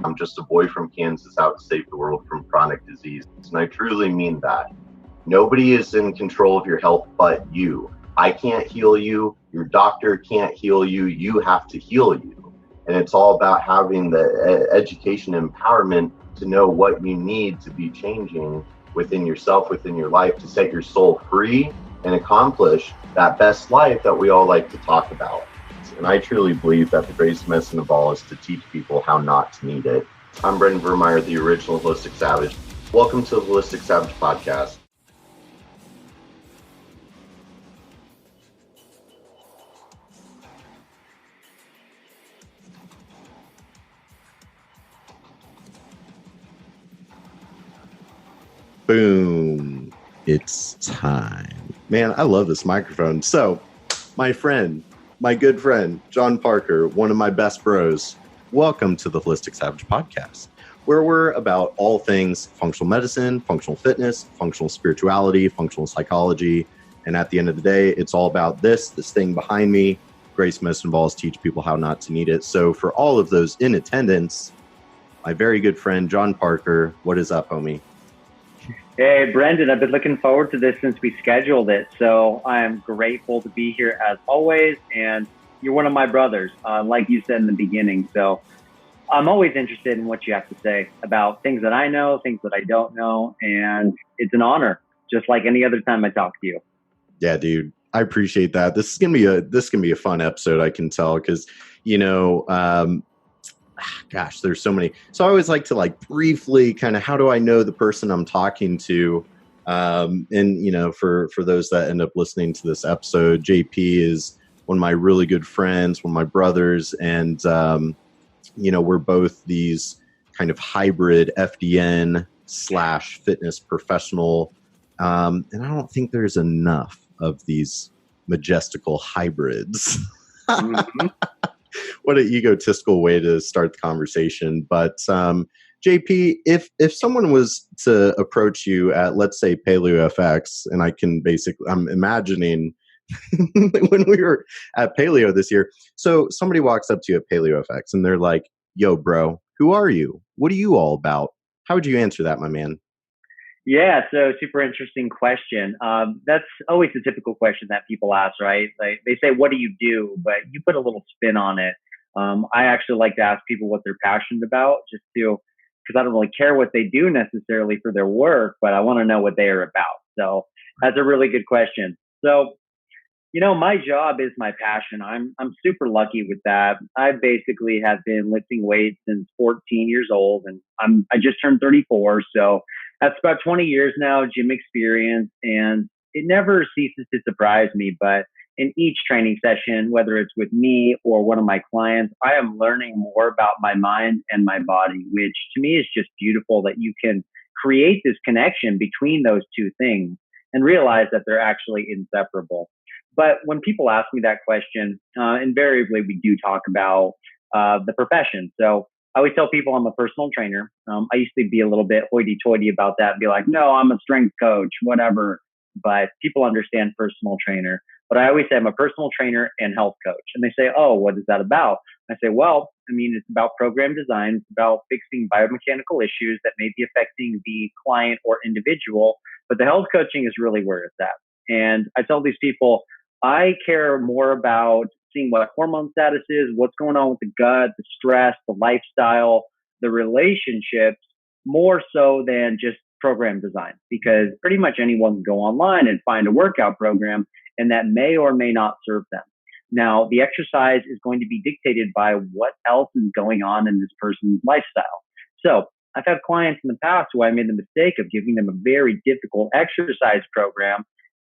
I'm just a boy from Kansas out to save the world from chronic disease. And I truly mean that. Nobody is in control of your health but you. I can't heal you. Your doctor can't heal you. You have to heal you. And it's all about having the education and empowerment to know what you need to be changing within yourself, within your life, to set your soul free and accomplish that best life that we all like to talk about. And I truly believe that the greatest medicine of all is to teach people how not to need it. I'm Brendan Vermeyer, the original Holistic Savage. Welcome to the Holistic Savage podcast. Boom. It's time. Man, I love this microphone. So, my friend, my good friend, John Parker, one of my best bros, welcome to the Holistic Savage podcast, where we're about all things functional medicine, functional fitness, functional spirituality, functional psychology. And at the end of the day, it's all about this thing behind me. Grace Medicine Involves teach people how not to need it. So for all of those in attendance, my very good friend, John Parker, what is up, homie? Hey, Brendan, I've been looking forward to this since we scheduled it. So I'm grateful to be here as always. And you're one of my brothers, like you said in the beginning. So I'm always interested in what you have to say about things that I know, things that I don't know. And it's an honor, just like any other time I talk to you. Yeah, dude, I appreciate that. This is gonna be a fun episode, I can tell, because gosh, there's so many. So I always like to briefly kind of, how do I know the person I'm talking to? And for those that end up listening to this episode, JP is one of my really good friends, one of my brothers, and we're both these kind of hybrid FDN / fitness professional. And I don't think there's enough of these majestical hybrids. Mm-hmm. What an egotistical way to start the conversation. But JP, if someone was to approach you at, let's say, Paleo FX, and I'm imagining when we were at Paleo this year. So somebody walks up to you at Paleo FX and they're like, yo, bro, who are you? What are you all about? How would you answer that, my man? Yeah, so super interesting question. That's always the typical question that people ask, right? Like they say, what do you do? But you put a little spin on it. I actually like to ask people what they're passionate about, because I don't really care what they do necessarily for their work, but I want to know what they are about. So that's a really good question. So, my job is my passion. I'm super lucky with that. I basically have been lifting weights since 14 years old, and I just turned 34. So that's about 20 years now, gym experience, and it never ceases to surprise me. But in each training session, whether it's with me or one of my clients, I am learning more about my mind and my body, which to me is just beautiful that you can create this connection between those two things and realize that they're actually inseparable. But when people ask me that question, invariably we do talk about the profession. So I always tell people I'm a personal trainer. I used to be a little bit hoity-toity about that and be like, no, I'm a strength coach, whatever. But people understand personal trainer. But I always say I'm a personal trainer and health coach. And they say, oh, what is that about? I say, well, it's about program design. It's about fixing biomechanical issues that may be affecting the client or individual. But the health coaching is really where it's at. And I tell these people, I care more about seeing what hormone status is, what's going on with the gut, the stress, the lifestyle, the relationships, more so than just program design, because pretty much anyone can go online and find a workout program, and that may or may not serve them. Now, the exercise is going to be dictated by what else is going on in this person's lifestyle. So I've had clients in the past who I made the mistake of giving them a very difficult exercise program.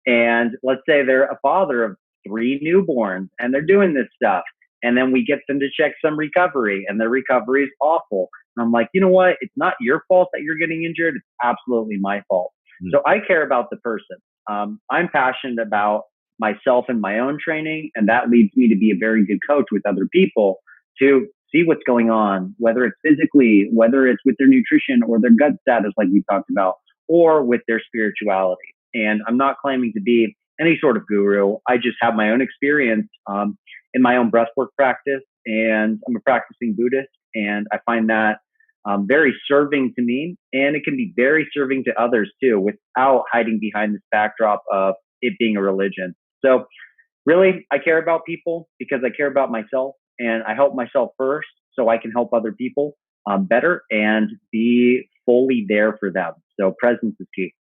And let's say they're a father of 3 newborns and they're doing this stuff. And then we get them to check some recovery and their recovery is awful. And I'm like, you know what? It's not your fault that you're getting injured. It's absolutely my fault. So I care about the person. I'm passionate about myself and my own training. And that leads me to be a very good coach with other people to see what's going on, whether it's physically, whether it's with their nutrition or their gut status, like we talked about, or with their spirituality. And I'm not claiming to be any sort of guru. I just have my own experience in my own breathwork practice, and I'm a practicing Buddhist. And I find that very serving to me, and it can be very serving to others too, without hiding behind this backdrop of it being a religion. So really, I care about people because I care about myself, and I help myself first so I can help other people better and be fully there for them. So presence is key.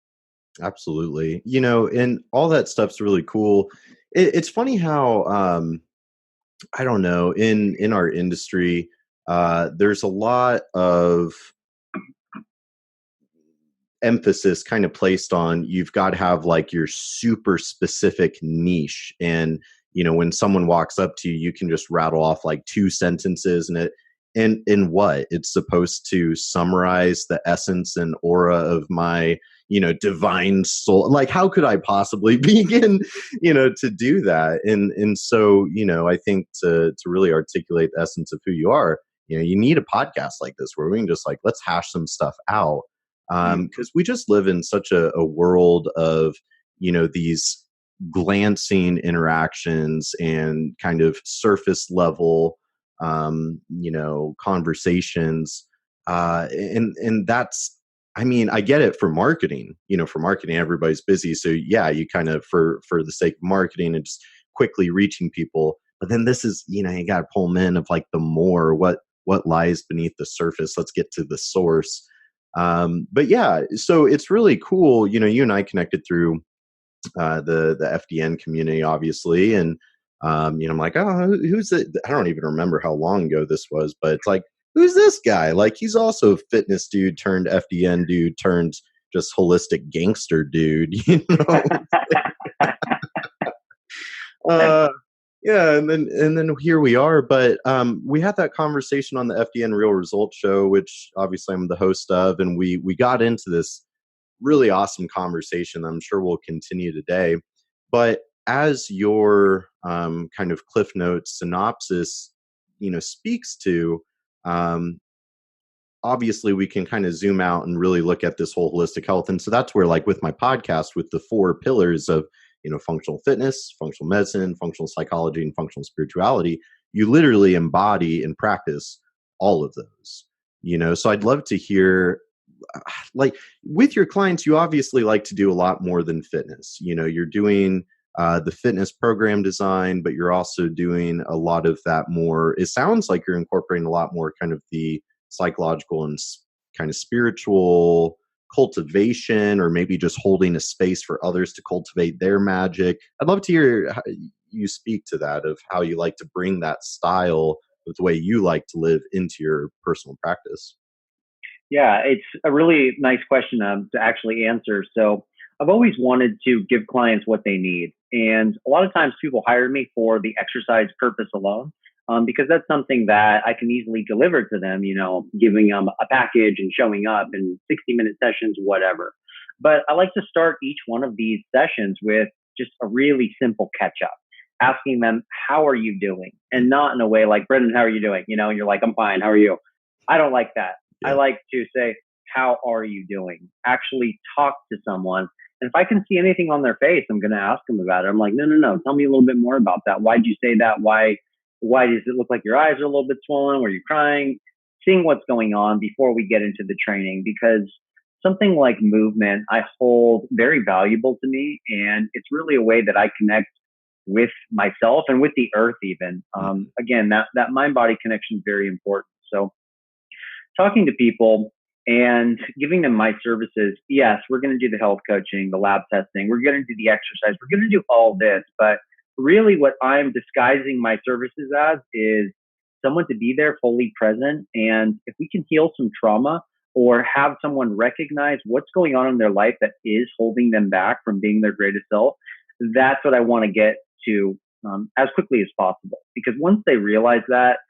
Absolutely. And all that stuff's really cool. It's funny how, I don't know, in our industry, there's a lot of emphasis kind of placed on you've got to have like your super specific niche. And when someone walks up to you, you can just rattle off like two sentences, and in what it's supposed to summarize the essence and aura of my divine soul. Like, how could I possibly begin to do that? And so I think to really articulate the essence of who you are, you need a podcast like this where we can just like, let's hash some stuff out. Because we just live in such a world of these glancing interactions and kind of surface level conversations, and that's, I mean, I get it for marketing. For marketing, everybody's busy, so yeah, you kind of for the sake of marketing and just quickly reaching people. But then this is, you got to pull them in of like the more what lies beneath the surface. Let's get to the source. But yeah, so it's really cool. You and I connected through the FDN community, obviously, and I'm like, oh, who's it? I don't even remember how long ago this was, but it's like, who's this guy? Like, he's also a fitness dude turned FDN dude turned just holistic gangster dude, uh, yeah, and then here we are. But we had that conversation on the FDN Real Results show, which obviously I'm the host of, and we got into this really awesome conversation that I'm sure we'll continue today. But as your kind of Cliff Notes synopsis, speaks to, obviously we can kind of zoom out and really look at this whole holistic health. And so that's where, like with my podcast, with the 4 pillars of, functional fitness, functional medicine, functional psychology, and functional spirituality, you literally embody and practice all of those. So I'd love to hear, like, with your clients, you obviously like to do a lot more than fitness. You're doing the fitness program design, but you're also doing a lot of that more. It sounds like you're incorporating a lot more kind of the psychological and kind of spiritual cultivation, or maybe just holding a space for others to cultivate their magic. I'd love to hear how you speak to that, of how you like to bring that style of the way you like to live into your personal practice. Yeah, it's a really nice question to actually answer. So I've always wanted to give clients what they need. And a lot of times people hire me for the exercise purpose alone, because that's something that I can easily deliver to them, giving them a package and showing up in 60-minute sessions, whatever. But I like to start each one of these sessions with just a really simple catch up, asking them, how are you doing? And not in a way like, Brendan, how are you doing? And you're like, I'm fine. How are you? I don't like that. Yeah. I like to say, how are you doing? Actually talk to someone. And if I can see anything on their face, I'm going to ask them about it. I'm like, no. Tell me a little bit more about that. Why did you say that? Why does it look like your eyes are a little bit swollen? Were you crying? Seeing what's going on before we get into the training, because something like movement, I hold very valuable to me. And it's really a way that I connect with myself and with the earth even. Again, that mind-body connection is very important. So talking to people and giving them my services. Yes, we're going to do the health coaching, the lab testing. We're going to do the exercise. We're going to do all this. But really what I'm disguising my services as is someone to be there fully present. And if we can heal some trauma or have someone recognize what's going on in their life that is holding them back from being their greatest self, that's what I want to get to as quickly as possible. Because once they realize that,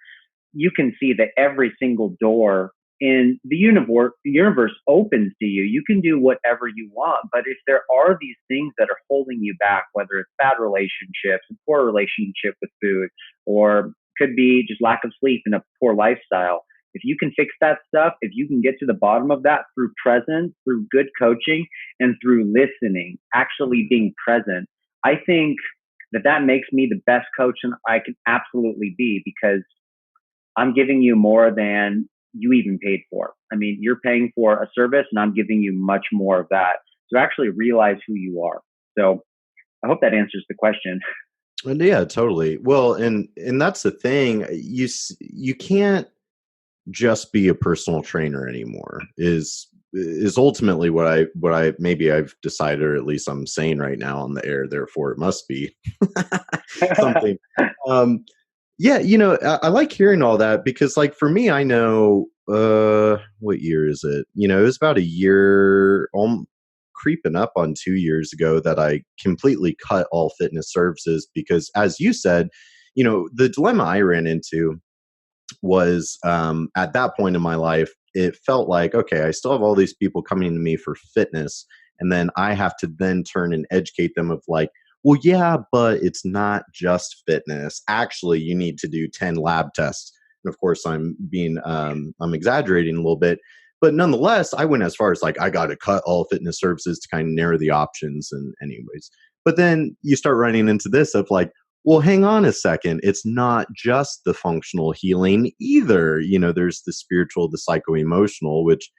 you can see that every single door in the universe opens to you. You can do whatever you want. But if there are these things that are holding you back, whether it's bad relationships, a poor relationship with food, or could be just lack of sleep and a poor lifestyle, if you can fix that stuff, if you can get to the bottom of that through presence, through good coaching, and through listening, actually being present, I think that makes me the best coach I can absolutely be, because I'm giving you more than you even paid for. I mean, you're paying for a service and I'm giving you much more of that. So actually realize who you are. So I hope that answers the question. And yeah, totally. Well, and that's the thing. You can't just be a personal trainer anymore. Is ultimately what I maybe I've decided, or at least I'm saying right now on the air. Therefore, it must be something. Yeah, I like hearing all that because, like, for me, I know what year is it? It was about a year, creeping up on 2 years ago, that I completely cut all fitness services because, as you said, the dilemma I ran into was at that point in my life, it felt like, okay, I still have all these people coming to me for fitness, and then I have to then turn and educate them of like, well, yeah, but it's not just fitness. Actually, you need to do 10 lab tests. And of course, I'm exaggerating a little bit, but nonetheless, I went as far as like, I got to cut all fitness services to kind of narrow the options. And anyways, but then you start running into this of like, well, hang on a second. It's not just the functional healing either. There's the spiritual, the psycho-emotional, which,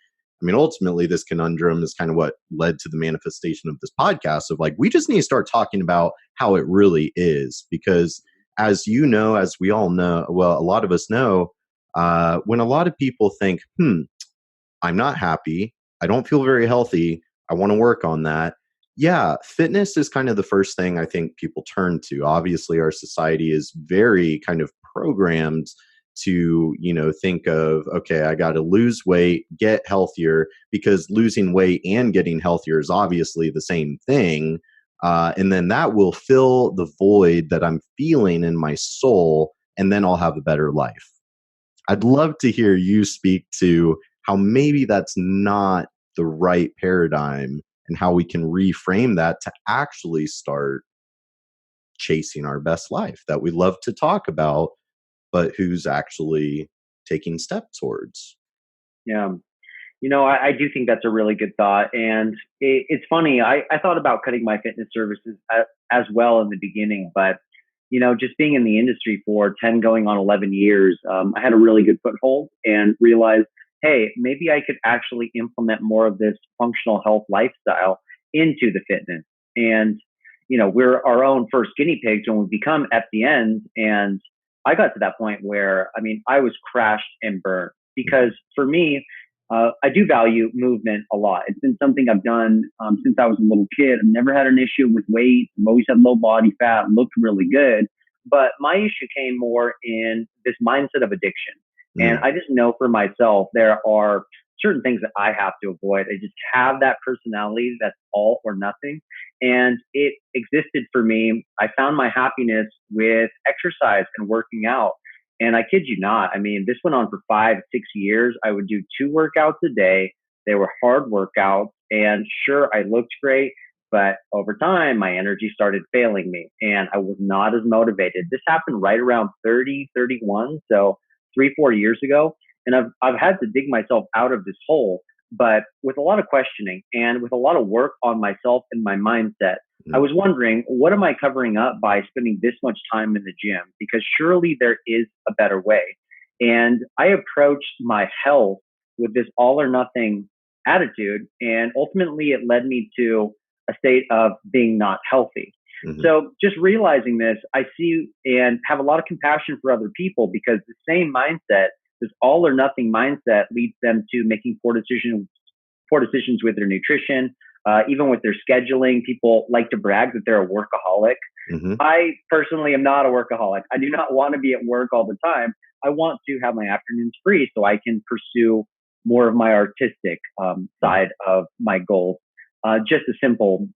I mean, ultimately, this conundrum is kind of what led to the manifestation of this podcast of like, we just need to start talking about how it really is. Because as you know, as we all know, well, a lot of us know, when a lot of people think, I'm not happy, I don't feel very healthy, I want to work on that. Yeah, fitness is kind of the first thing I think people turn to. Obviously, our society is very kind of programmed to, think of, okay, I got to lose weight, get healthier, because losing weight and getting healthier is obviously the same thing. And then that will fill the void that I'm feeling in my soul, and then I'll have a better life. I'd love to hear you speak to how maybe that's not the right paradigm and how we can reframe that to actually start chasing our best life that we love to talk about, but who's actually taking steps towards. Yeah. I do think that's a really good thought. And it's funny. I thought about cutting my fitness services as well in the beginning, but, just being in the industry for 10 going on 11 years, I had a really good foothold and realized, hey, maybe I could actually implement more of this functional health lifestyle into the fitness. And, we're our own first guinea pigs when we become FDNs. And I got to that point where, I mean, I was crashed and burned because for me, I do value movement a lot. It's been something I've done since I was a little kid. I've never had an issue with weight. I've always had low body fat, looked really good. But my issue came more in this mindset of addiction. And I just know for myself, there are certain things that I have to avoid. I just have that personality that's all or nothing. And it existed for me. I found my happiness with exercise and working out. And I kid you not, I mean, this went on for 5-6 years. I would do 2 workouts a day. They were hard workouts. And sure, I looked great. But over time, my energy started failing me and I was not as motivated. This happened right around 30, 31. So 3-4 years ago. And I've had to dig myself out of this hole, but with a lot of questioning and with a lot of work on myself and my mindset. I was wondering, what am I covering up by spending this much time in the gym? Because surely there is a better way. And I approached my health with this all or nothing attitude. And ultimately, it led me to a state of being not healthy. So just realizing this, I see and have a lot of compassion for other people because the same mindset, this all or nothing mindset, leads them to making poor decisions with their nutrition, even with their scheduling. People like to brag that they're a workaholic. I personally am not a workaholic. I do not want to be at work all the time. I want to have my afternoons free so I can pursue more of my artistic side of my goals. Just a simple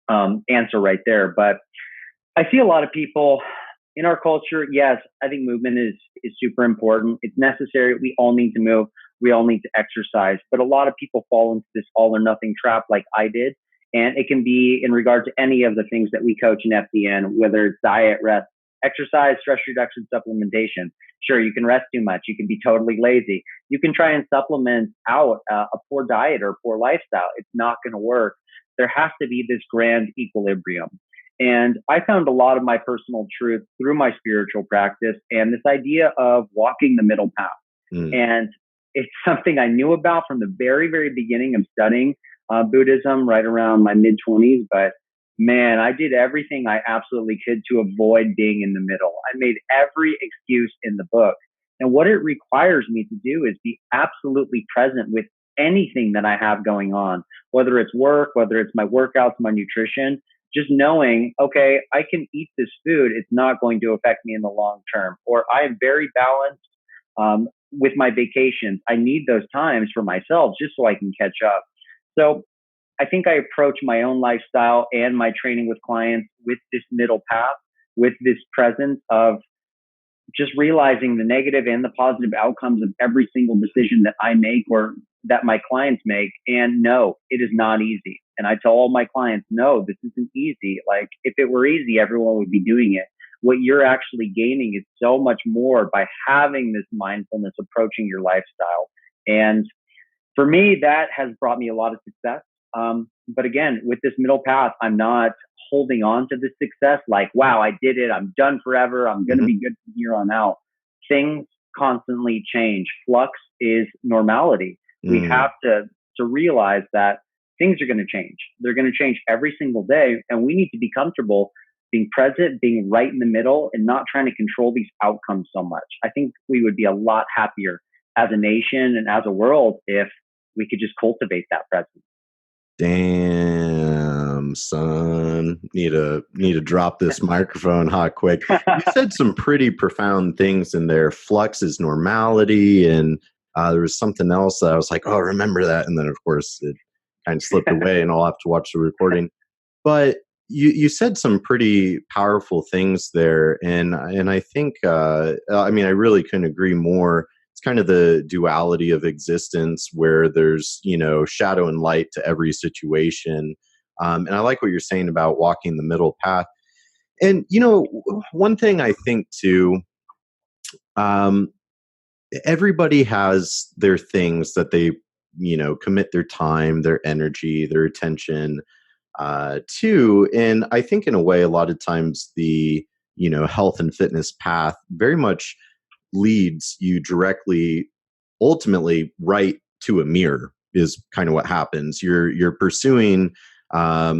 answer right there. But I see a lot of people in our culture. Yes, I think movement is super important. It's necessary. We all need to move. We all need to exercise. But a lot of people fall into this all or nothing trap like I did. And it can be in regard to any of the things that we coach in FDN, whether it's diet, rest, exercise, stress reduction, supplementation. Sure, you can rest too much. You can be totally lazy. You can try and supplement out a poor diet or poor lifestyle. It's not going to work. There has to be this grand equilibrium. And I found a lot of my personal truth through my spiritual practice and this idea of walking the middle path. And it's something I knew about from the very, very beginning of studying Buddhism right around my mid 20s. But man, I did everything I absolutely could to avoid being in the middle. I made every excuse in the book. And what it requires me to do is be absolutely present with anything that I have going on, whether it's work, whether it's my workouts, my nutrition, just knowing, okay, I can eat this food. It's not going to affect me in the long term. Or I am very balanced with my vacations. I need those times for myself just so I can catch up. So I think I approach my own lifestyle and my training with clients with this middle path, with this presence of just realizing the negative and the positive outcomes of every single decision that I make or that my clients make. And no, it is not easy. And I tell all my clients, no, this isn't easy. Like if it were easy, everyone would be doing it. What you're actually gaining is so much more by having this mindfulness approaching your lifestyle. And for me, that has brought me a lot of success. But again, with this middle path, I'm not holding on to this success like, wow, I did it. I'm done forever. I'm going to be good from here on out. Things constantly change. Flux is normality. We have to realize that things are going to change. They're going to change every single day. And we need to be comfortable being present, being right in the middle, and not trying to control these outcomes so much. I think we would be a lot happier as a nation and as a world if we could just cultivate that presence. Damn, son. Need to drop this microphone hot quick. You said some pretty profound things in there. Flux is normality, and there was something else that I was like, oh, remember that. And then, of course, it kind of slipped away, and I'll have to watch the recording. But you said some pretty powerful things there, and I think I mean I really couldn't agree more. It's kind of the duality of existence where there's shadow and light to every situation, and I like what you're saying about walking the middle path. And one thing I think too, everybody has their things that they commit their time, their energy, their attention too. And I think in a way, a lot of times the, health and fitness path very much leads you directly, ultimately right to a mirror is kind of what happens. You're pursuing, I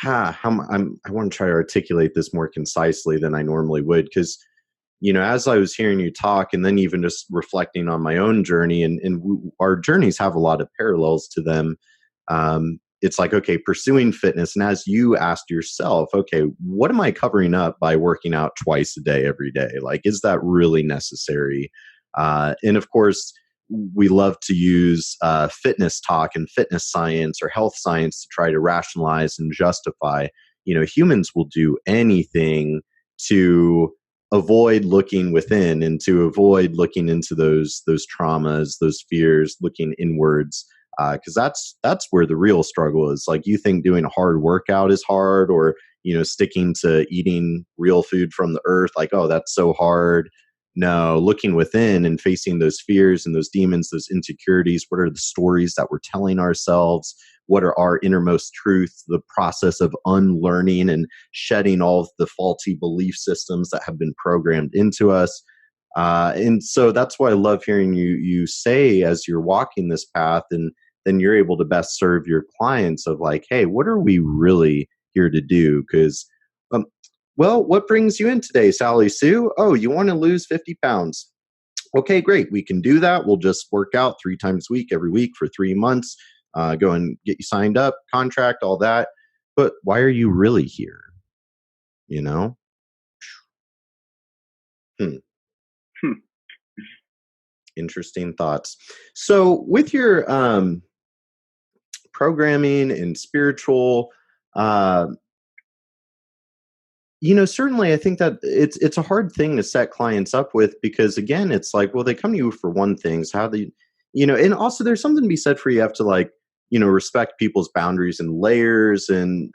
want to try to articulate this more concisely than I normally would. Because, as I was hearing you talk and then even just reflecting on my own journey our journeys have a lot of parallels to them. It's like, okay, pursuing fitness. And as you asked yourself, okay, what am I covering up by working out twice a day, every day? Like, is that really necessary? And of course, we love to use fitness talk and fitness science or health science to try to rationalize and justify. Humans will do anything to avoid looking within and to avoid looking into those traumas, those fears, looking inwards. Because that's where the real struggle is. Like, you think doing a hard workout is hard, or sticking to eating real food from the earth, like, oh, that's so hard. No, looking within and facing those fears and those demons, those insecurities. What are the stories that we're telling ourselves? What are our innermost truths? The process of unlearning and shedding all of the faulty belief systems that have been programmed into us. And so that's why I love hearing you say as you're walking this path, and then you're able to best serve your clients of like, hey, what are we really here to do? Because, well, what brings you in today, Sally Sue? Oh, you want to lose 50 pounds. Okay, great. We can do that. We'll just work out 3 times a week, every week for 3 months. Go and get you signed up, contract, all that. But why are you really here? Interesting thoughts. So with your programming and spiritual, certainly I think that it's a hard thing to set clients up with, because again, it's like, well, they come to you for one thing. So how they, and also there's something to be said for, you have to like, respect people's boundaries and layers, and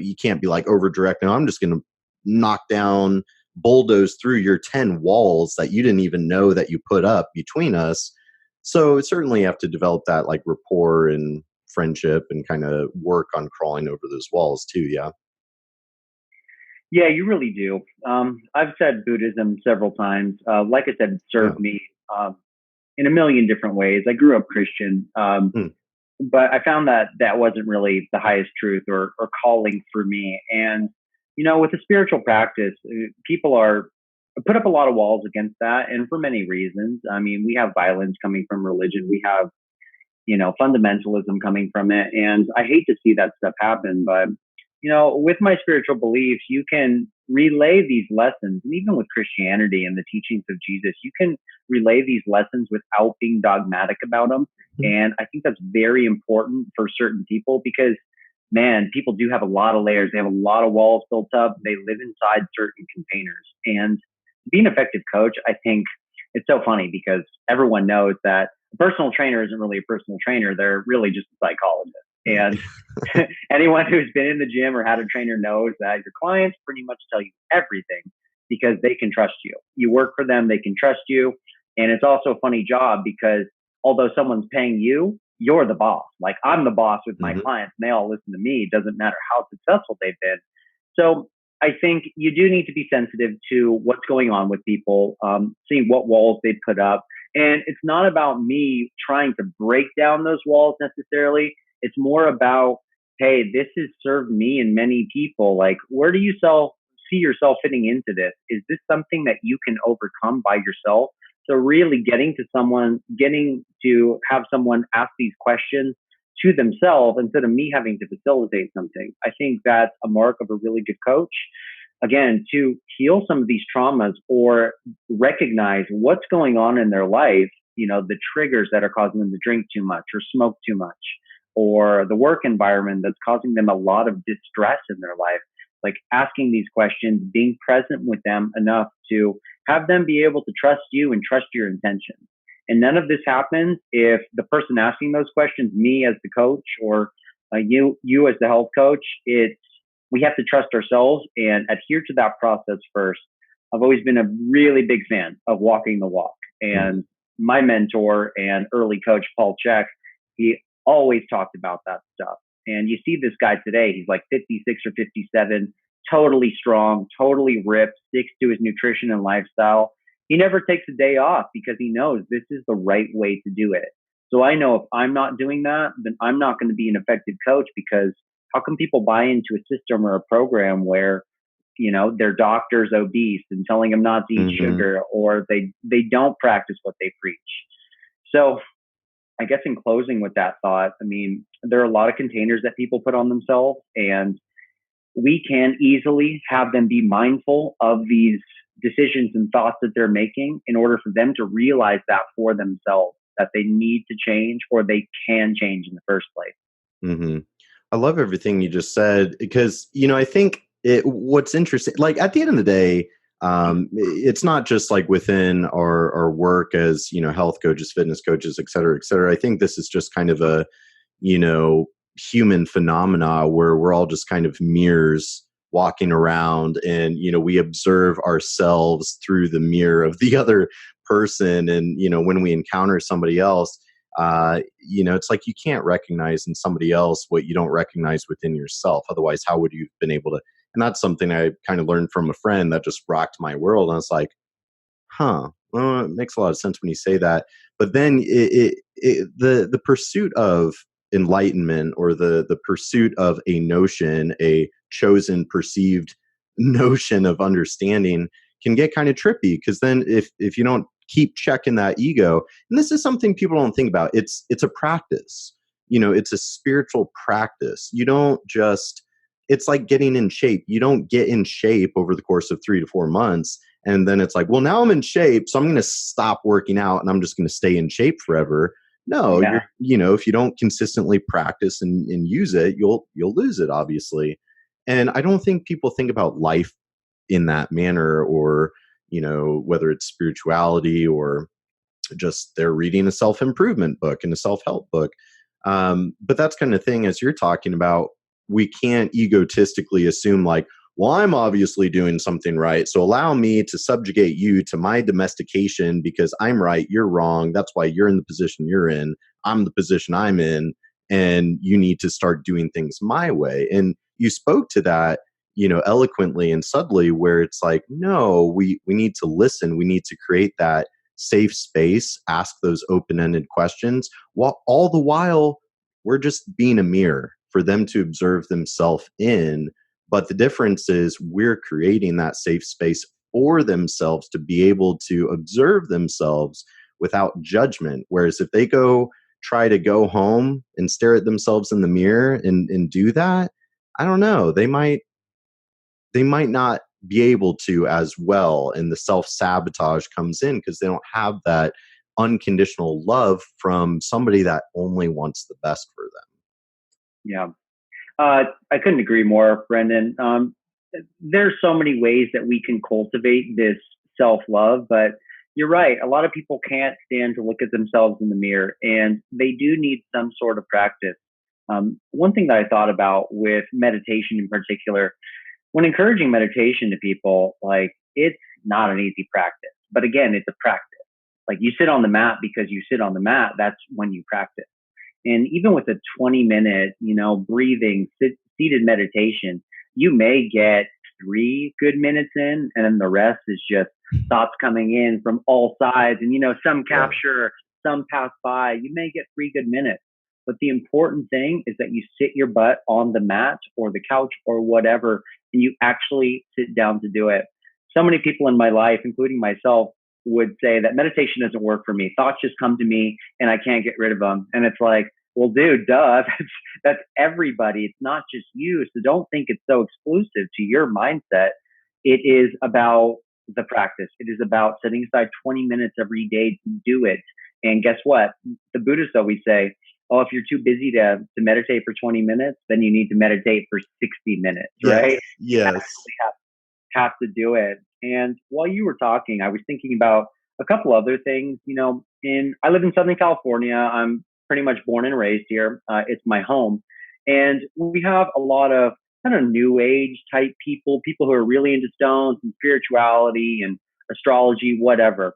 you can't be like over direct. No, I'm just going to knock down, bulldoze through your 10 walls that you didn't even know that you put up between us. So certainly you have to develop that like rapport and friendship and kind of work on crawling over those walls too. Yeah. Yeah, you really do. I've said Buddhism several times. Like I said, it served me in a million different ways. I grew up Christian, Hmm. but I found that that wasn't really the highest truth or calling for me. And, with the spiritual practice, people are put up a lot of walls against that. And for many reasons. I mean, we have violence coming from religion. We have, fundamentalism coming from it. And I hate to see that stuff happen, but, with my spiritual beliefs, you can relay these lessons. And even with Christianity and the teachings of Jesus, you can relay these lessons without being dogmatic about them. And I think that's very important for certain people because, man, people do have a lot of layers. They have a lot of walls built up. They live inside certain containers. And to be an effective coach, I think it's so funny because everyone knows that a personal trainer isn't really a personal trainer. They're really just a psychologist. And anyone who's been in the gym or had a trainer knows that your clients pretty much tell you everything because they can trust you. You work for them, they can trust you. And it's also a funny job because although someone's paying you, you're the boss. Like I'm the boss with my clients and they all listen to me. It doesn't matter how successful they've been. So I think you do need to be sensitive to what's going on with people, seeing what walls they put up. And it's not about me trying to break down those walls necessarily. It's more about, hey, this has served me and many people. Like, where do you see yourself fitting into this? Is this something that you can overcome by yourself? So really getting to have someone ask these questions to themselves instead of me having to facilitate something. I think that's a mark of a really good coach. Again, to heal some of these traumas or recognize what's going on in their life, the triggers that are causing them to drink too much or smoke too much, or the work environment that's causing them a lot of distress in their life. Like asking these questions, being present with them enough to have them be able to trust you and trust your intentions. And none of this happens if the person asking those questions, me as the coach or you as the health coach, we have to trust ourselves and adhere to that process first. I've always been a really big fan of walking the walk. And my mentor and early coach, Paul Chek, he always talked about that stuff. And you see this guy today, he's like 56 or 57, totally strong, totally ripped, sticks to his nutrition and lifestyle. He never takes a day off because he knows this is the right way to do it. So I know if I'm not doing that, then I'm not going to be an effective coach because how can people buy into a system or a program where, their doctor's obese and telling them not to eat sugar, or they don't practice what they preach? So I guess in closing with that thought, I mean, there are a lot of containers that people put on themselves, and we can easily have them be mindful of these decisions and thoughts that they're making in order for them to realize that for themselves, that they need to change or they can change in the first place. I love everything you just said because, I think what's interesting, like at the end of the day, it's not just like within our work as, health coaches, fitness coaches, et cetera, et cetera. I think this is just kind of a, human phenomena where we're all just kind of mirrors walking around and, we observe ourselves through the mirror of the other person. And, when we encounter somebody else, it's like you can't recognize in somebody else what you don't recognize within yourself. Otherwise, how would you have been able to? And that's something I kind of learned from a friend that just rocked my world. And I was like, well, it makes a lot of sense when you say that. But then the pursuit of enlightenment or the pursuit of a notion, a chosen perceived notion of understanding can get kind of trippy because then if you don't keep checking that ego, and this is something people don't think about, it's a practice. It's a spiritual practice. You don't just, it's like getting in shape. You don't get in shape over the course of 3 to 4 months. And then it's like, well, now I'm in shape, so I'm going to stop working out and I'm just going to stay in shape forever. No, if you don't consistently practice and use it, you'll lose it, obviously. And I don't think people think about life in that manner, or, whether it's spirituality or just they're reading a self-improvement book and a self-help book. But that's kind of thing, as you're talking about, we can't egotistically assume like, well, I'm obviously doing something right, so allow me to subjugate you to my domestication because I'm right, you're wrong. That's why you're in the position you're in. I'm the position I'm in, and you need to start doing things my way. And you spoke to that, eloquently and subtly, where it's like, no, we need to listen. We need to create that safe space, ask those open-ended questions, while all the while we're just being a mirror for them to observe themselves in. But the difference is we're creating that safe space for themselves to be able to observe themselves without judgment. Whereas if they try to go home and stare at themselves in the mirror and do that, I don't know, they might not be able to as well, and the self-sabotage comes in because they don't have that unconditional love from somebody that only wants the best for them. Yeah. I couldn't agree more, Brendan. There's so many ways that we can cultivate this self-love, but you're right. A lot of people can't stand to look at themselves in the mirror, and they do need some sort of practice. One thing that I thought about with meditation in particular, when encouraging meditation to people, like, it's not an easy practice, but again, it's a practice. Like, you sit on the mat because you sit on the mat. That's when you practice. And even with a 20-minute, breathing, seated meditation, you may get 3 good minutes in, and then the rest is just thoughts coming in from all sides. And, some capture, some pass by. You may get 3 good minutes. But the important thing is that you sit your butt on the mat or the couch or whatever, and you actually sit down to do it. So many people in my life, including myself, would say that meditation doesn't work for me. Thoughts just come to me and I can't get rid of them. And it's like, well, dude, duh, that's everybody. It's not just you. So don't think it's so exclusive to your mindset. It is about the practice. It is about setting aside 20 minutes every day to do it. And guess what? The Buddhists always say, oh, if you're too busy to meditate for 20 minutes, then you need to meditate for 60 minutes, right? Yes. You have to do it. And while you were talking, I was thinking about a couple other things. I live in Southern California. I'm pretty much born and raised here. It's my home. And we have a lot of kind of new age type people who are really into stones and spirituality and astrology, whatever.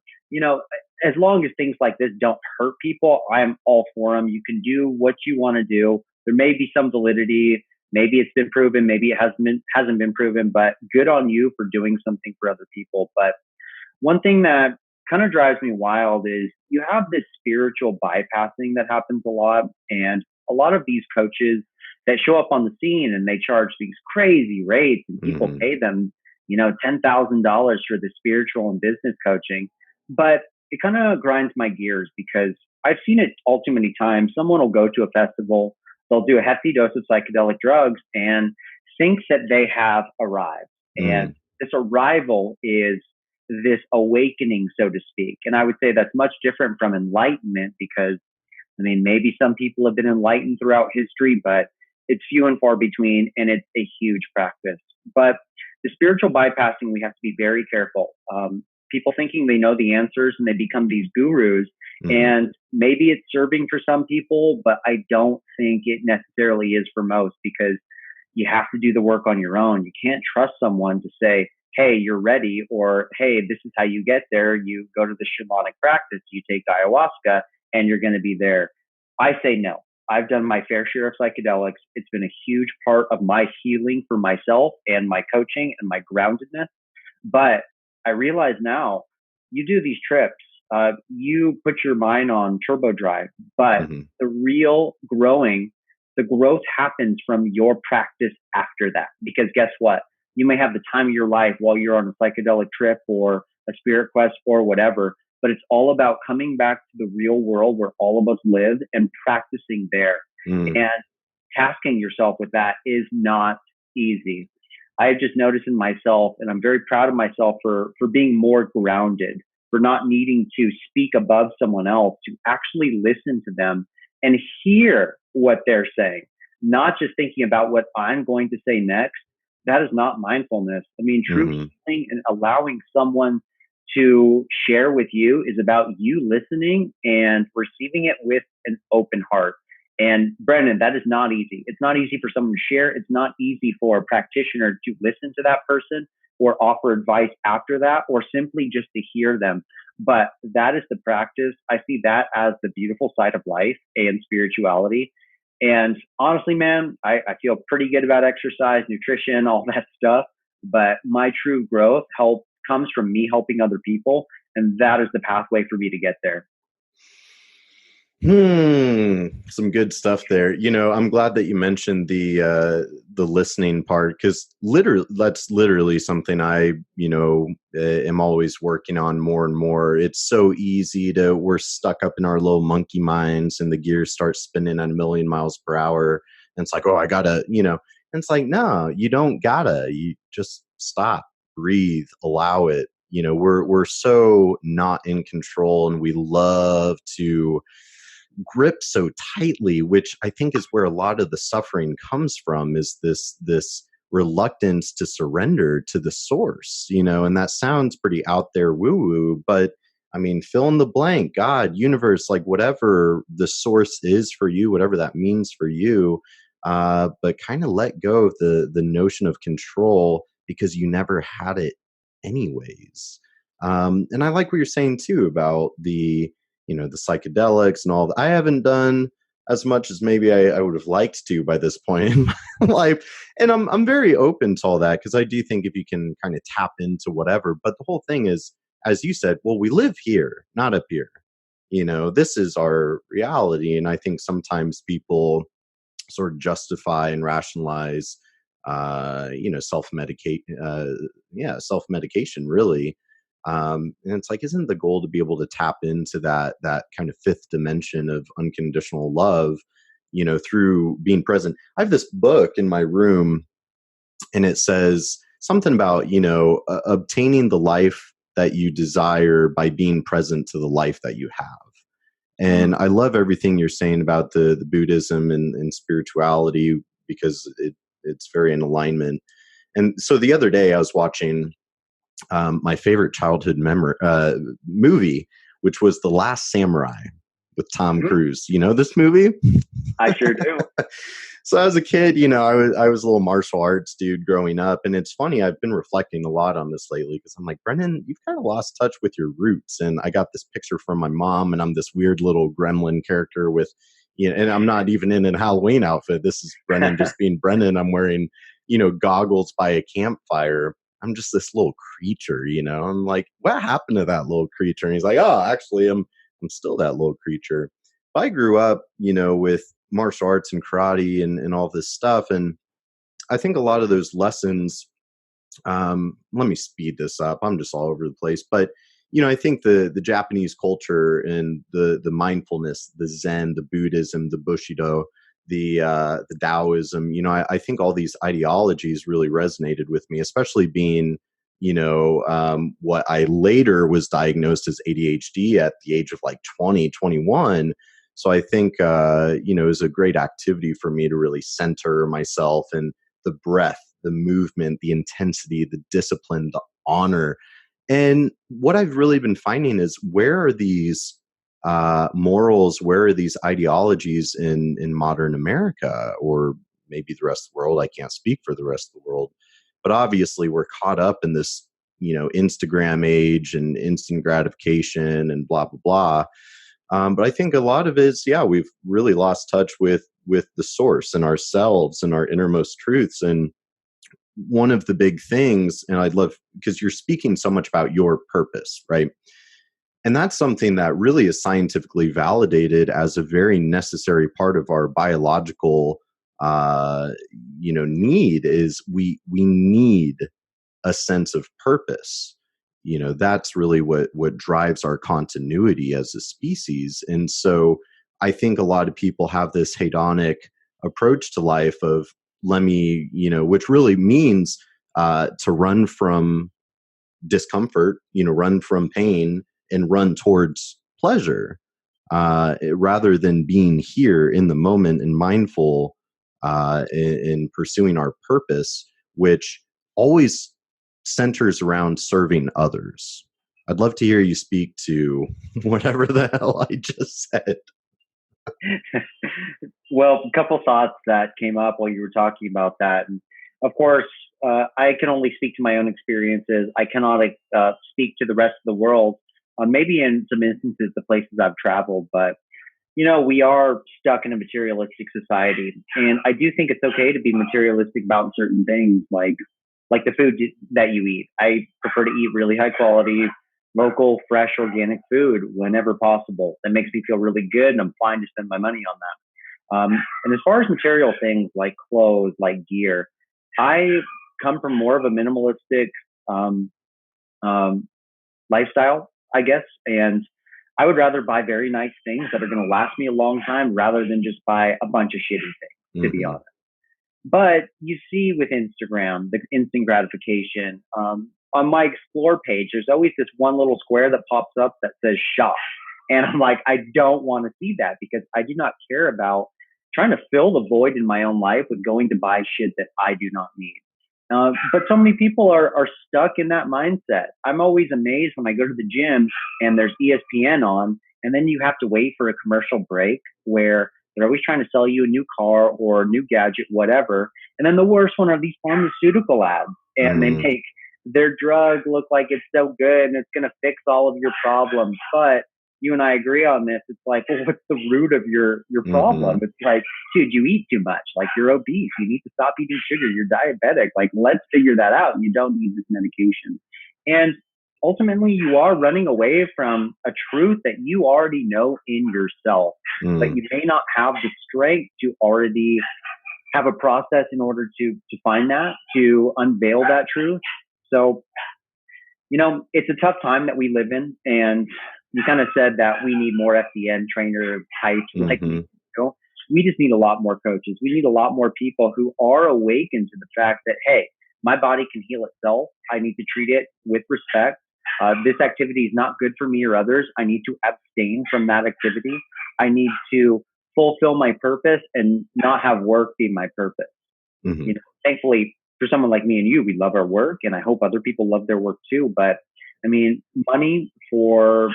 As long as things like this don't hurt people, I'm all for them. You can do what you want to do. There may be some validity. Maybe it's been proven. Maybe it hasn't been proven, but good on you for doing something for other people. But one thing that kind of drives me wild is you have this spiritual bypassing that happens a lot. And a lot of these coaches that show up on the scene and they charge these crazy rates and people pay them, $10,000 for the spiritual and business coaching. But it kind of grinds my gears because I've seen it all too many times. Someone will go to a festival, they'll do a hefty dose of psychedelic drugs and think that they have arrived. And this arrival is this awakening, so to speak. And I would say that's much different from enlightenment because, maybe some people have been enlightened throughout history, but it's few and far between, and it's a huge practice. But the spiritual bypassing, we have to be very careful. People thinking they know the answers and they become these gurus. And maybe it's serving for some people, but I don't think it necessarily is for most because you have to do the work on your own. You can't trust someone to say, hey, you're ready, or hey, this is how you get there. You go to the shamanic practice, you take ayahuasca, and you're going to be there. I say no. I've done my fair share of psychedelics. It's been a huge part of my healing for myself and my coaching and my groundedness. But I realize now, you do these trips, you put your mind on turbo drive, but the real the growth happens from your practice after that. Because guess what? You may have the time of your life while you're on a psychedelic trip or a spirit quest or whatever, but it's all about coming back to the real world where all of us live and practicing there. And tasking yourself with that is not easy. I've just noticed in myself, and I'm very proud of myself for being more grounded, for not needing to speak above someone else, to actually listen to them and hear what they're saying, not just thinking about what I'm going to say next. That is not mindfulness. True healing and allowing someone to share with you is about you listening and receiving it with an open heart. And Brendan, that is not easy. It's not easy for someone to share. It's not easy for a practitioner to listen to that person or offer advice after that, or simply just to hear them. But that is the practice. I see that as the beautiful side of life and spirituality. And honestly, man, I feel pretty good about exercise, nutrition, all that stuff. But my true growth helped comes from me helping other people. And that is the pathway for me to get there. Some good stuff there. I'm glad that you mentioned the listening part, because that's literally something I am always working on more and more. It's so easy we're stuck up in our little monkey minds, and the gears start spinning at 1,000,000 miles per hour, and it's like, oh, I gotta, and it's like, no, you don't gotta. You just stop, breathe, allow it. We're so not in control, and we love to grip so tightly, which I think is where a lot of the suffering comes from, is this reluctance to surrender to the source, and that sounds pretty out there woo-woo, but I mean, fill in the blank, God, universe, like whatever the source is for you, whatever that means for you, but kind of let go of the notion of control, because you never had it anyways. And I like what you're saying too about the psychedelics and all that. I haven't done as much as maybe I would have liked to by this point in my life. And I'm very open to all that, because I do think if you can kind of tap into whatever, but the whole thing is, as you said, well, we live here, not up here. This is our reality. And I think sometimes people sort of justify and rationalize, self-medication really. And it's like, isn't the goal to be able to tap into that kind of fifth dimension of unconditional love, through being present? I have this book in my room, and it says something about, obtaining the life that you desire by being present to the life that you have. And I love everything you're saying about the Buddhism and spirituality, because it's very in alignment. And so the other day I was watching my favorite childhood movie, which was The Last Samurai with Tom Cruise. You know this movie? I sure do. So as a kid, I was a little martial arts dude growing up. And it's funny, I've been reflecting a lot on this lately, because I'm like, Brennan, you've kind of lost touch with your roots. And I got this picture from my mom, and I'm this weird little gremlin character with, and I'm not even in a Halloween outfit. This is Brennan just being Brennan. I'm wearing, goggles by a campfire. I'm just this little creature, I'm like, what happened to that little creature? And he's like, oh, actually, I'm still that little creature. I grew up, with martial arts and karate and all this stuff. And I think a lot of those lessons, let me speed this up. I'm just all over the place. But, I think the Japanese culture and the mindfulness, the Zen, the Buddhism, the Bushido, the Taoism, I think all these ideologies really resonated with me, especially being, what I later was diagnosed as ADHD at the age of like 20, 21. So I think, it was a great activity for me to really center myself, and the breath, the movement, the intensity, the discipline, the honor. And what I've really been finding is, where are these morals, where are these ideologies in modern America, or maybe the rest of the world? I can't speak for the rest of the world, but obviously we're caught up in this, Instagram age and instant gratification and blah, blah, blah. But I think a lot of it is, we've really lost touch with the source and ourselves and our innermost truths. And one of the big things, and I'd love, because you're speaking so much about your purpose, right? And that's something that really is scientifically validated as a very necessary part of our biological, need, is we need a sense of purpose. That's really what drives our continuity as a species. And so I think a lot of people have this hedonic approach to life of, which really means to run from discomfort, run from pain and run towards pleasure, rather than being here in the moment and mindful, in pursuing our purpose, which always centers around serving others. I'd love to hear you speak to whatever the hell I just said. Well, a couple thoughts that came up while you were talking about that. And of course, I can only speak to my own experiences. I cannot speak to the rest of the world. Maybe in some instances, the places I've traveled, but we are stuck in a materialistic society. And I do think it's okay to be materialistic about certain things. Like, like the food that you eat. I prefer to eat really high quality, local, fresh, organic food whenever possible. That makes me feel really good, and I'm fine to spend my money on that. And as far as material things like clothes, like gear, I come from more of a minimalistic um, um, lifestyle, I guess. And I would rather buy very nice things that are going to last me a long time rather than just buy a bunch of shitty things, to be honest. But you see with Instagram, the instant gratification. On my explore page, there's always this one little square that pops up that says shop. And I'm like, I don't want to see that because I do not care about trying to fill the void in my own life with going to buy shit that I do not need. But so many people are stuck in that mindset. I'm always amazed when I go to the gym and there's ESPN on, and then you have to wait for a commercial break where they're always trying to sell you a new car or a new gadget, whatever. And then the worst one are these pharmaceutical ads, and they make their drug look like it's so good and it's going to fix all of your problems. But you and I agree on this. It's like, well, what's the root of your problem? It's like, dude, you eat too much. Like, you're obese. You need to stop eating sugar. You're diabetic. Like, let's figure that out. You don't need this medication. And ultimately, you are running away from a truth that you already know in yourself, but you may not have the strength to already have a process in order to find that, to unveil that truth. So, it's a tough time that we live in, and you kind of said that we need more FDN trainer types. We just need a lot more coaches. We need a lot more people who are awakened to the fact that, hey, my body can heal itself. I need to treat it with respect. This activity is not good for me or others. I need to abstain from that activity. I need to fulfill my purpose and not have work be my purpose. Thankfully, for someone like me and you, we love our work, and I hope other people love their work too. But I mean, money for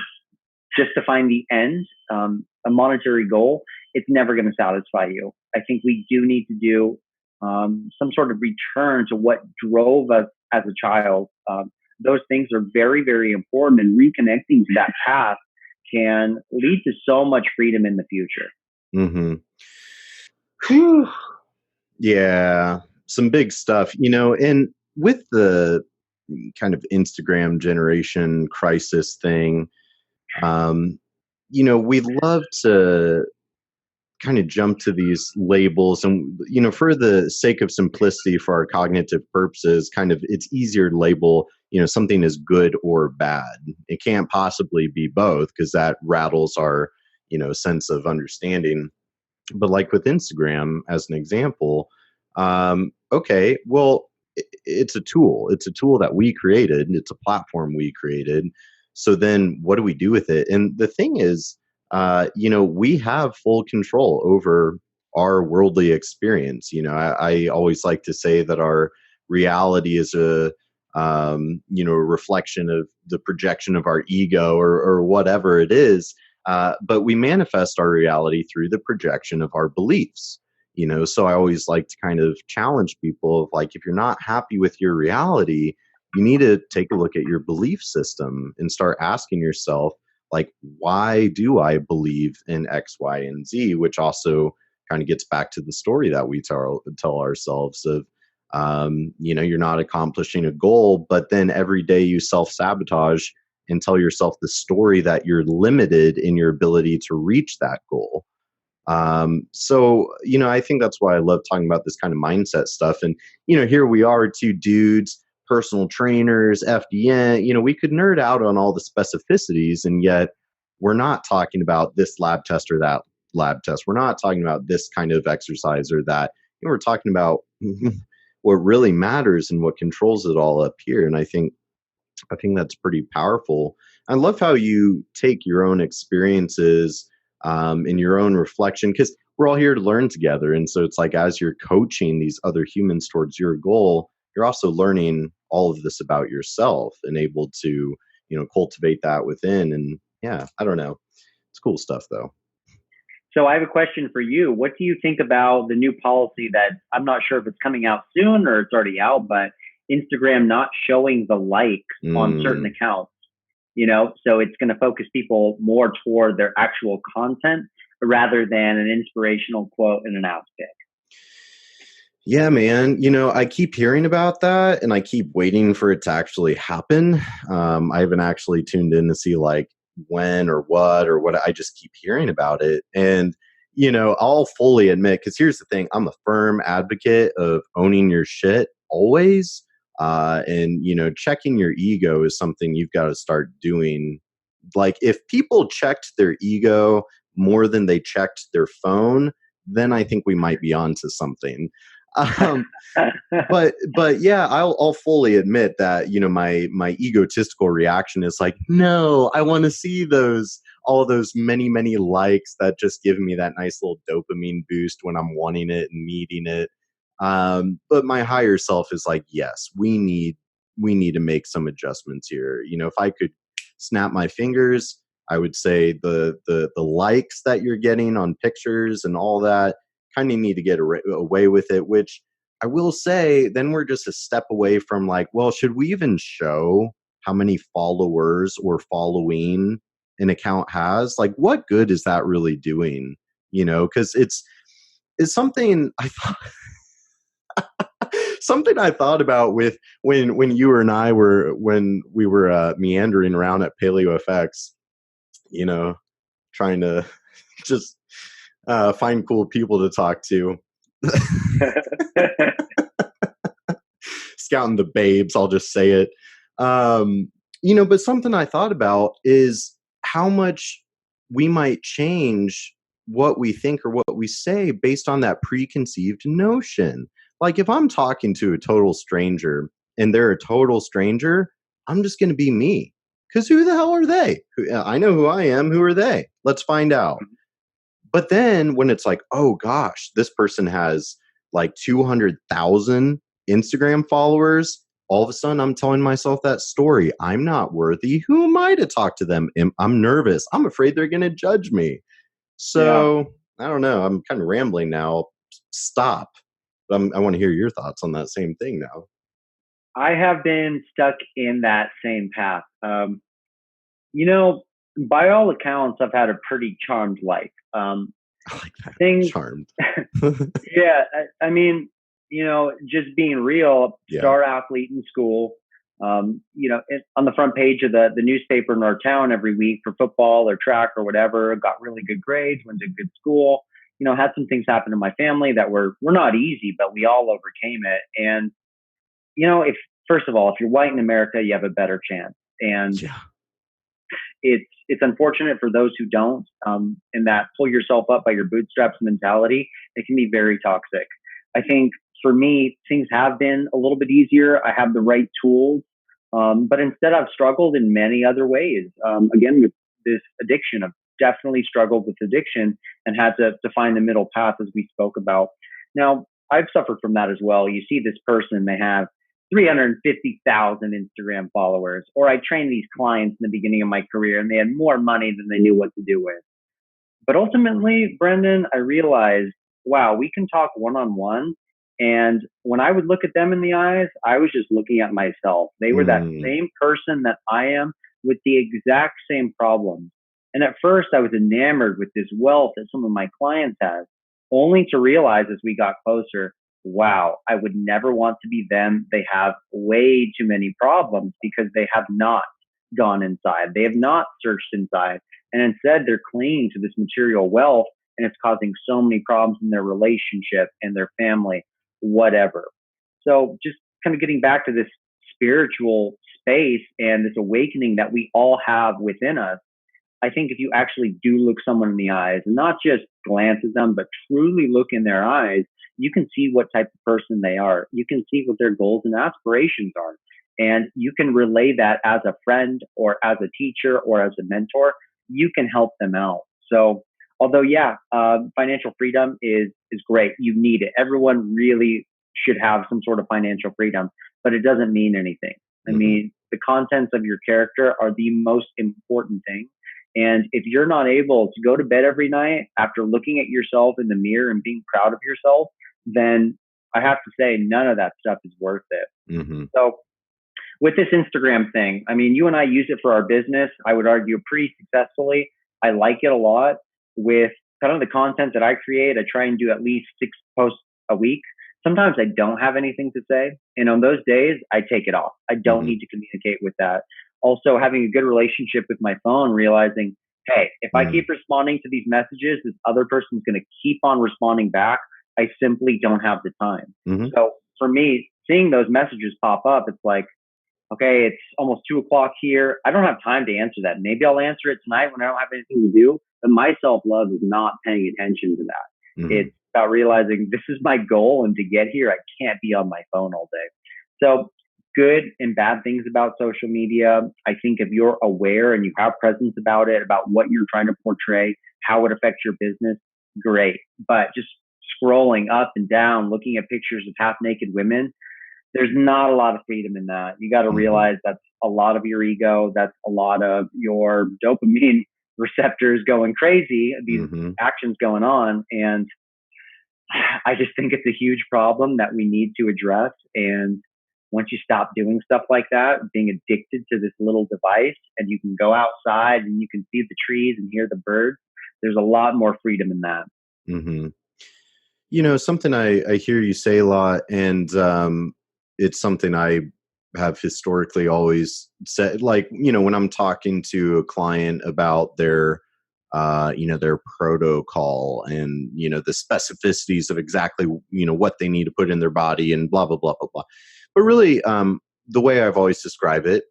just to find the end, a monetary goal, it's never going to satisfy you. I think we do need to do some sort of return to what drove us as a child. Those things are very, very important, and reconnecting to that path can lead to so much freedom in the future. Yeah, some big stuff, and with the kind of Instagram generation crisis thing, we love to kind of jump to these labels, and for the sake of simplicity, for our cognitive purposes, kind of it's easier to label something as good or bad. It can't possibly be both, because that rattles our sense of understanding. But like with Instagram as an example, okay, well, it's a tool that we created, it's a platform we created. So then what do we do with it? And the thing is, we have full control over our worldly experience. I always like to say that our reality is a reflection of the projection of our ego, or whatever it is. But we manifest our reality through the projection of our beliefs. So I always like to kind of challenge people of, like, if you're not happy with your reality, you need to take a look at your belief system and start asking yourself, like, why do I believe in X, Y, and Z? Which also kind of gets back to the story that we tell ourselves of, you're not accomplishing a goal, but then every day you self-sabotage and tell yourself the story that you're limited in your ability to reach that goal. So, I think that's why I love talking about this kind of mindset stuff. And, here we are, two dudes, personal trainers, FDN, we could nerd out on all the specificities, and yet we're not talking about this lab test or that lab test. We're not talking about this kind of exercise or that. We're talking about what really matters and what controls it all up here. And I think that's pretty powerful. I love how you take your own experiences and your own reflection, because we're all here to learn together. And so it's like, as you're coaching these other humans towards your goal, you're also learning all of this about yourself and able to, cultivate that within. And yeah, I don't know. It's cool stuff though. So I have a question for you. What do you think about the new policy that, I'm not sure if it's coming out soon or it's already out, but Instagram not showing the likes on certain accounts, so it's going to focus people more toward their actual content rather than an inspirational quote and an ass pic. Yeah, man. I keep hearing about that and I keep waiting for it to actually happen. I haven't actually tuned in to see like when or what. I just keep hearing about it. And, I'll fully admit, because here's the thing, I'm a firm advocate of owning your shit always. And, checking your ego is something you've got to start doing. Like if people checked their ego more than they checked their phone, then I think we might be onto something. Um, but yeah, I'll fully admit that my egotistical reaction is like, no, I want to see all those many likes that just give me that nice little dopamine boost when I'm wanting it and needing it. But my higher self is like, yes, we need to make some adjustments here. If I could snap my fingers, I would say the likes that you're getting on pictures and all that kind of need to get away with it, which I will say then we're just a step away from like, well, should we even show how many followers or following an account has? Like, what good is that really doing? Because it's something I thought something I thought about with when you and I were when we were meandering around at Paleo FX, trying to just find cool people to talk to. Scouting the babes, I'll just say it. But something I thought about is how much we might change what we think or what we say based on that preconceived notion. Like if I'm talking to a total stranger and they're a total stranger, I'm just going to be me. Because who the hell are they? I know who I am. Who are they? Let's find out. But then when it's like, oh gosh, this person has like 200,000 Instagram followers, all of a sudden I'm telling myself that story. I'm not worthy. Who am I to talk to them? I'm nervous. I'm afraid they're going to judge me. So I don't know. I'm kind of rambling now. Stop. I want to hear your thoughts on that same thing now. I have been stuck in that same path. By all accounts, I've had a pretty charmed life. I like that. Things, charmed. Yeah. I mean, just being real, star athlete in school, on the front page of the newspaper in our town every week for football or track or whatever, got really good grades, went to good school, had some things happen in my family that were not easy, but we all overcame it. And, first of all, if you're white in America, you have a better chance. And it's unfortunate for those who don't, and that pull yourself up by your bootstraps mentality. It can be very toxic. I think for me, things have been a little bit easier. I have the right tools, but instead I've struggled in many other ways. Again, with this addiction, I've definitely struggled with addiction and had to find the middle path, as we spoke about. Now, I've suffered from that as well. You see this person, they have 350,000 Instagram followers, or I trained these clients in the beginning of my career and they had more money than they knew what to do with. But ultimately, Brendan, I realized, wow, we can talk one-on-one. And when I would look at them in the eyes, I was just looking at myself. They were that same person that I am with the exact same problems. And at first I was enamored with this wealth that some of my clients have, only to realize as we got closer, wow, I would never want to be them. They have way too many problems because they have not gone inside. They have not searched inside. And instead, they're clinging to this material wealth, and it's causing so many problems in their relationship and their family, whatever. So just kind of getting back to this spiritual space and this awakening that we all have within us, I think if you actually do look someone in the eyes, and not just glance at them, but truly look in their eyes, you can see what type of person they are. You can see what their goals and aspirations are. And you can relay that as a friend or as a teacher or as a mentor. You can help them out. So although, financial freedom is great. You need it. Everyone really should have some sort of financial freedom, but it doesn't mean anything. I mean, the contents of your character are the most important thing. And if you're not able to go to bed every night after looking at yourself in the mirror and being proud of yourself, then I have to say none of that stuff is worth it. So with this Instagram thing, I mean, you and I use it for our business. I would argue pretty successfully. I like it a lot. With kind of the content that I create, I try and do at least 6 posts a week, sometimes I don't have anything to say. And on those days, I take it off. I don't Mhm. need to communicate with that. Also, having a good relationship with my phone, realizing, hey, if I Mm. keep responding to these messages, this other person's going to keep on responding back. I simply don't have the time. Mhm. So for me, seeing those messages pop up, it's like, okay, it's almost 2 o'clock here. I don't have time to answer that. Maybe I'll answer it tonight when I don't have anything to do. But my self love is not paying attention to that. Mhm. It's about realizing this is my goal, and to get here, I can't be on my phone all day. So, good and bad things about social media. I think if you're aware and you have presence about it, about what you're trying to portray, how it affects your business, great. But just scrolling up and down, looking at pictures of half naked women, there's not a lot of freedom in that. You got to Mhm. realize that's a lot of your ego. That's a lot of your dopamine receptors going crazy, these Mhm. actions going on. And I just think it's a huge problem that we need to address. And once you stop doing stuff like that, being addicted to this little device, and you can go outside and you can see the trees and hear the birds, there's a lot more freedom in that. Mhm. Something I hear you say a lot, and it's something I have historically always said. Like, when I'm talking to a client about their protocol and the specificities of exactly what they need to put in their body and blah blah blah blah blah. But really, the way I've always described it,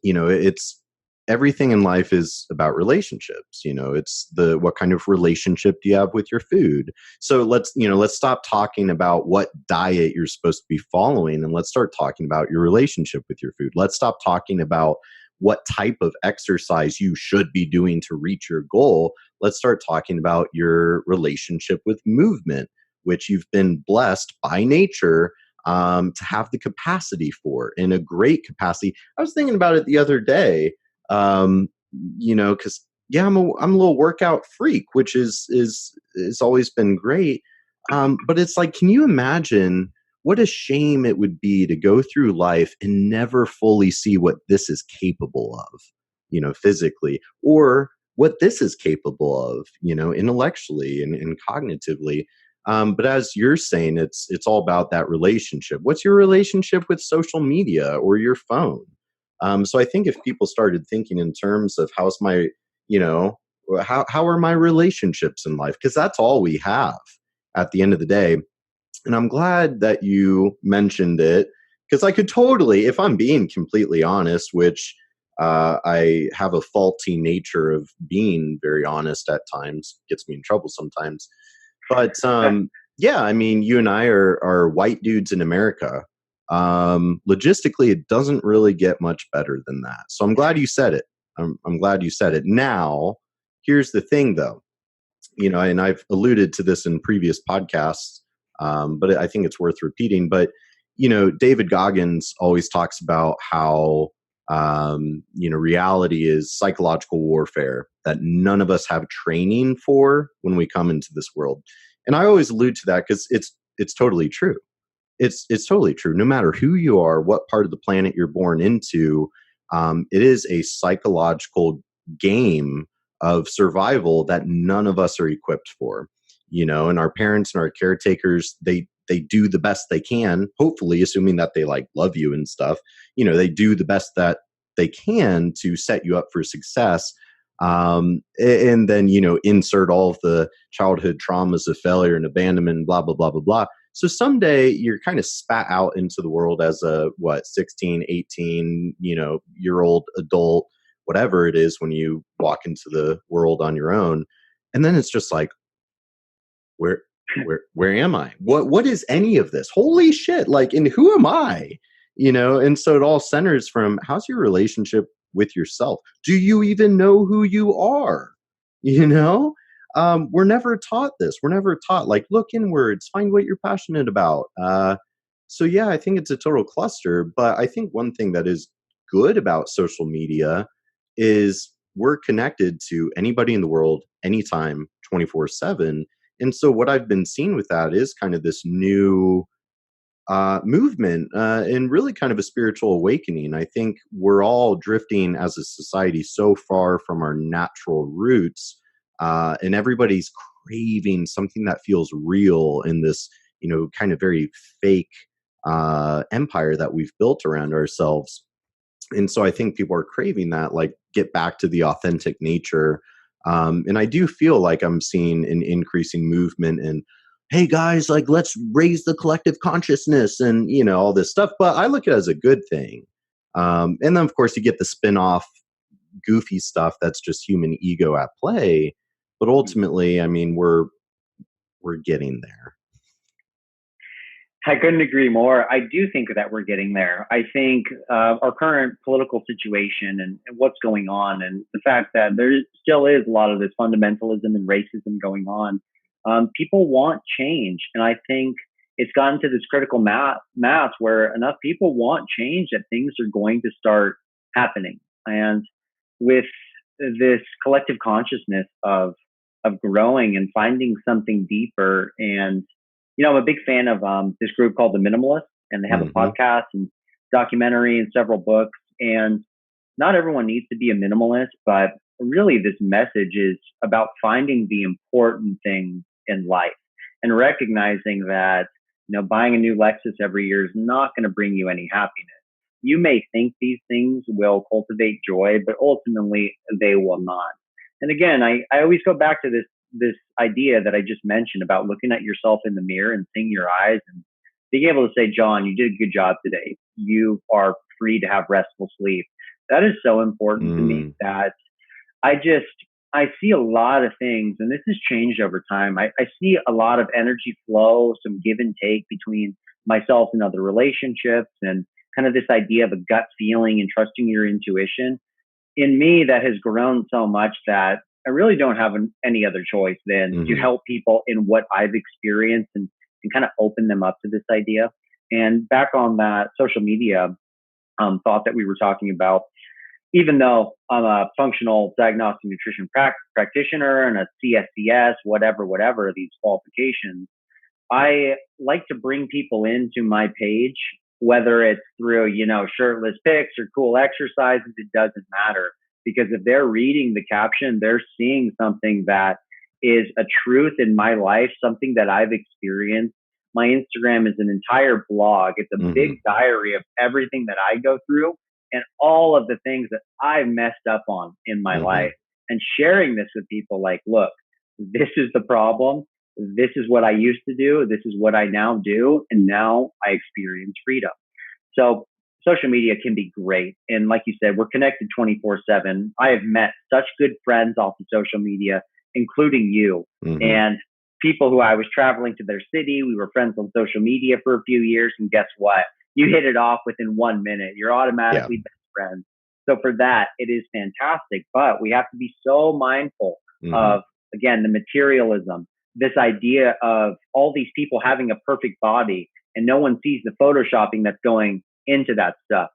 it's everything in life is about relationships. It's what kind of relationship do you have with your food. So let's stop talking about what diet you're supposed to be following, and let's start talking about your relationship with your food. Let's stop talking about what type of exercise you should be doing to reach your goal. Let's start talking about your relationship with movement, which you've been blessed by nature to have the capacity for, in a great capacity. I was thinking about it the other day, um, because yeah, I'm a little workout freak, which is always been great. But it's like, can you imagine what a shame it would be to go through life and never fully see what this is capable of, physically, or what this is capable of, intellectually and cognitively. But as you're saying, it's all about that relationship. What's your relationship with social media or your phone? So I think if people started thinking in terms of how's my, you know, how are my relationships in life? Because that's all we have at the end of the day. And I'm glad that you mentioned it, because I could totally, if I'm being completely honest, which I have a faulty nature of being very honest at times, gets me in trouble sometimes. But yeah, I mean, you and I are white dudes in America. Logistically, it doesn't really get much better than that. So I'm glad you said it. I'm glad you said it. Now, here's the thing, though. And I've alluded to this in previous podcasts, but I think it's worth repeating. But David Goggins always talks about how reality is psychological warfare that none of us have training for when we come into this world. And I always allude to that because it's totally true. It's totally true. No matter who you are, what part of the planet you're born into, it is a psychological game of survival that none of us are equipped for. And our parents and our caretakers, they do the best they can, hopefully, assuming that they like love you and stuff. They do the best that they can to set you up for success. And then insert all of the childhood traumas of failure and abandonment, blah blah blah blah blah. So someday you're kind of spat out into the world as a 16, 18, year old adult, whatever it is, when you walk into the world on your own. And then it's just like, where where am I? What is any of this? Holy shit. Like, and who am I? And so it all centers from, how's your relationship with yourself? Do you even know who you are? You know? We're never taught this. We're never taught, like, look inwards, find what you're passionate about. So yeah, I think it's a total cluster. But I think one thing that is good about social media is we're connected to anybody in the world, anytime, 24/7. And so what I've been seeing with that is kind of this new movement, and really kind of a spiritual awakening. I think we're all drifting as a society so far from our natural roots, and everybody's craving something that feels real in this kind of very fake empire that we've built around ourselves. And so I think people are craving that, like, get back to the authentic nature. And I do feel like I'm seeing an increasing movement in, hey guys, like, let's raise the collective consciousness and, all this stuff. But I look at it as a good thing. And then, of course, you get the spin-off goofy stuff that's just human ego at play. But ultimately, I mean, we're getting there. I couldn't agree more. I do think that we're getting there. I think our current political situation and what's going on, and the fact that there still is a lot of this fundamentalism and racism going on, people want change. And I think it's gotten to this critical mass where enough people want change that things are going to start happening. And with this collective consciousness of growing and finding something deeper, and I'm a big fan of this group called The Minimalists, and they have a podcast and documentary and several books. And not everyone needs to be a minimalist, but really this message is about finding the important things in life and recognizing that, buying a new Lexus every year is not going to bring you any happiness. You may think these things will cultivate joy, but ultimately they will not. And again, I always go back to this idea that I just mentioned about looking at yourself in the mirror and seeing your eyes and being able to say, John, you did a good job today. You are free to have restful sleep. That is so important to me that I see a lot of things, and this has changed over time. I see a lot of energy flow, some give and take between myself and other relationships, and kind of this idea of a gut feeling and trusting your intuition. In me, that has grown so much that I really don't have any other choice than to help people in what I've experienced and kind of open them up to this idea. And back on that social media thought that we were talking about, even though I'm a functional diagnostic nutrition practitioner and a CSCS, whatever these qualifications, I like to bring people into my page, whether it's through, shirtless pics or cool exercises, it doesn't matter. Because if they're reading the caption, they're seeing something that is a truth in my life, something that I've experienced. My Instagram is an entire blog. It's a big diary of everything that I go through and all of the things that I've messed up on in my life. And sharing this with people like, look, this is the problem. This is what I used to do. This is what I now do. And now I experience freedom. So social media can be great. And like you said, we're connected 24/7. I have met such good friends off of social media, including you, and people who I was traveling to their city. We were friends on social media for a few years. And guess what? You hit it off within 1 minute. You're automatically best friends. So for that, it is fantastic. But we have to be so mindful of, again, the materialism, this idea of all these people having a perfect body and no one sees the photoshopping that's going into that stuff.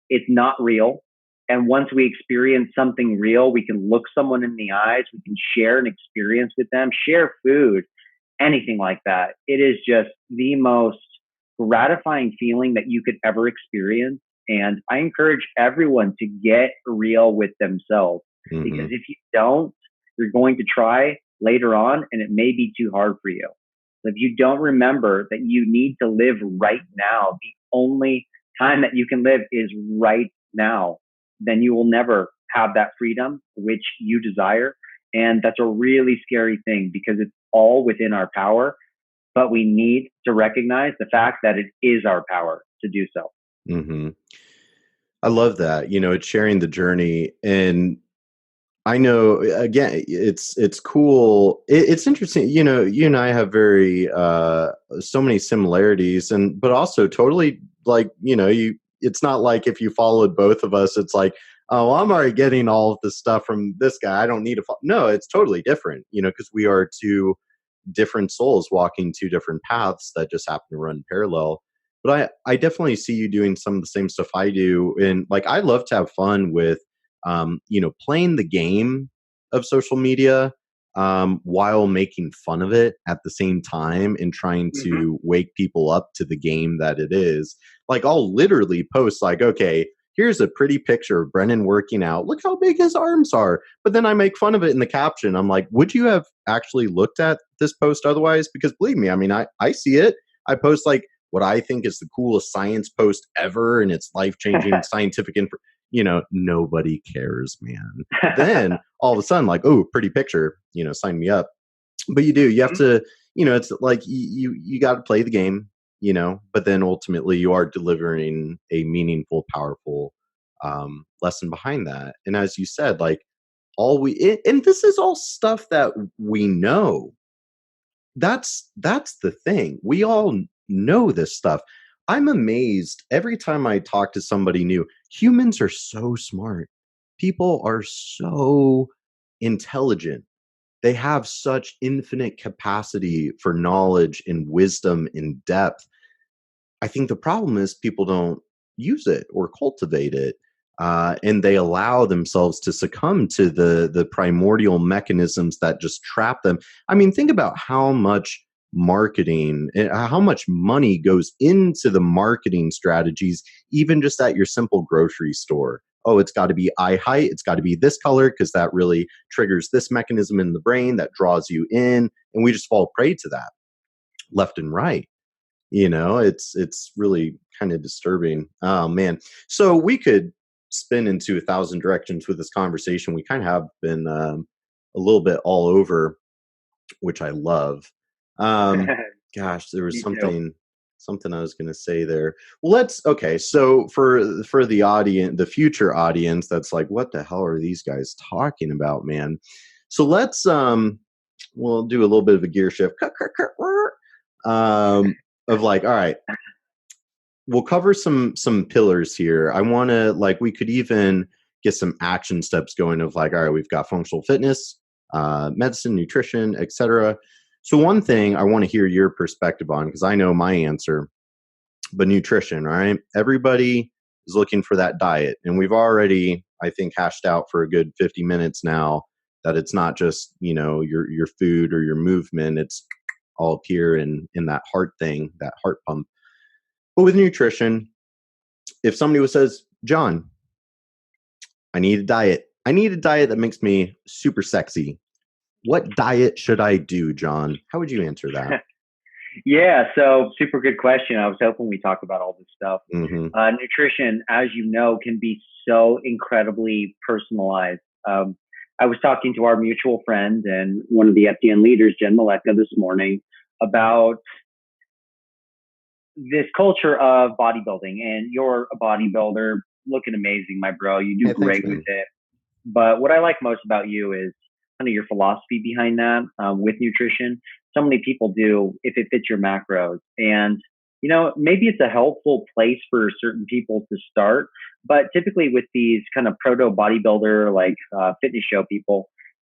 It's not real. And once we experience something real, we can look someone in the eyes, we can share an experience with them, share food, anything like that. It is just the most gratifying feeling that you could ever experience. And I encourage everyone to get real with themselves, because if you don't, you're going to try later on and it may be too hard for you. So if you don't remember that you need to live right now, the only time that you can live is right now, then you will never have that freedom which you desire. And that's a really scary thing because it's all within our power, but we need to recognize the fact that it is our power to do so. I love that. It's sharing the journey. And I know, again, it's cool. It's interesting. You and I have very, so many similarities but also totally like, it's not like if you followed both of us, it's like, oh, I'm already getting all of this stuff from this guy. I don't need to follow. No, it's totally different, because we are two different souls walking two different paths that just happen to run parallel. But I definitely see you doing some of the same stuff I do. And like, I love to have fun with, playing the game of social media while making fun of it at the same time and trying to wake people up to the game that it is. Like, I'll literally post like, okay, here's a pretty picture of Brennan working out. Look how big his arms are. But then I make fun of it in the caption. I'm like, would you have actually looked at this post otherwise? Because believe me, I mean, I see it. I post like what I think is the coolest science post ever, and it's life-changing scientific info. Nobody cares, man. But then all of a sudden, like, oh, pretty picture, sign me up. But you have to, it's like you got to play the game, but then ultimately you are delivering a meaningful, powerful lesson behind that. And as you said, like and this is all stuff that we know. That's the thing. We all know this stuff. I'm amazed every time I talk to somebody new. Humans are so smart. People are so intelligent. They have such infinite capacity for knowledge and wisdom and depth. I think the problem is people don't use it or cultivate it. And they allow themselves to succumb to the primordial mechanisms that just trap them. I mean, think about how much marketing, how much money goes into the marketing strategies, even just at your simple grocery store. Oh, it's got to be eye height. It's got to be this color because that really triggers this mechanism in the brain that draws you in. And we just fall prey to that left and right. It's really kind of disturbing. Oh, man. So we could spin into 1,000 directions with this conversation. We kind of have been a little bit all over, which I love. Gosh, there was something I was going to say there. Well, okay. So for the audience, the future audience, that's like, what the hell are these guys talking about, man? So let's we'll do a little bit of a gear shift. Of like, all right, we'll cover some pillars here. I want to, like, we could even get some action steps going of like, all right, we've got functional fitness, medicine, nutrition, etc. So one thing I want to hear your perspective on, because I know my answer, but nutrition, all right? Everybody is looking for that diet. And we've already, I think, hashed out for a good 50 minutes now that it's not just, your food or your movement. It's all up here in that heart thing, that heart pump. But with nutrition, if somebody says, John, I need a diet. I need a diet that makes me super sexy. What diet should I do, John? How would you answer that? Yeah, so super good question. I was hoping we talk about all this stuff. Mm-hmm. Nutrition, as you know, can be so incredibly personalized. I was talking to our mutual friend and one of the FDN leaders, Jen Maleka, this morning about this culture of bodybuilding. And you're a bodybuilder, looking amazing, my bro. You do great with it. But what I like most about you is kind of your philosophy behind that with nutrition. So many people do if it fits your macros. And, maybe it's a helpful place for certain people to start. But typically with these kind of proto bodybuilder, like fitness show people,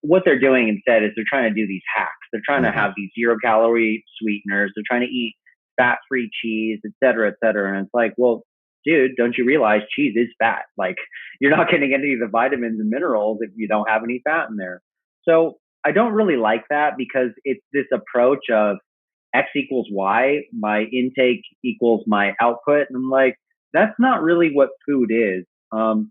what they're doing instead is they're trying to do these hacks. They're trying to have these 0-calorie sweeteners. They're trying to eat fat-free cheese, et cetera, et cetera. And it's like, well, dude, don't you realize cheese is fat? Like, you're not getting any of the vitamins and minerals if you don't have any fat in there. So I don't really like that because it's this approach of X equals Y, my intake equals my output. And I'm like, that's not really what food is. And,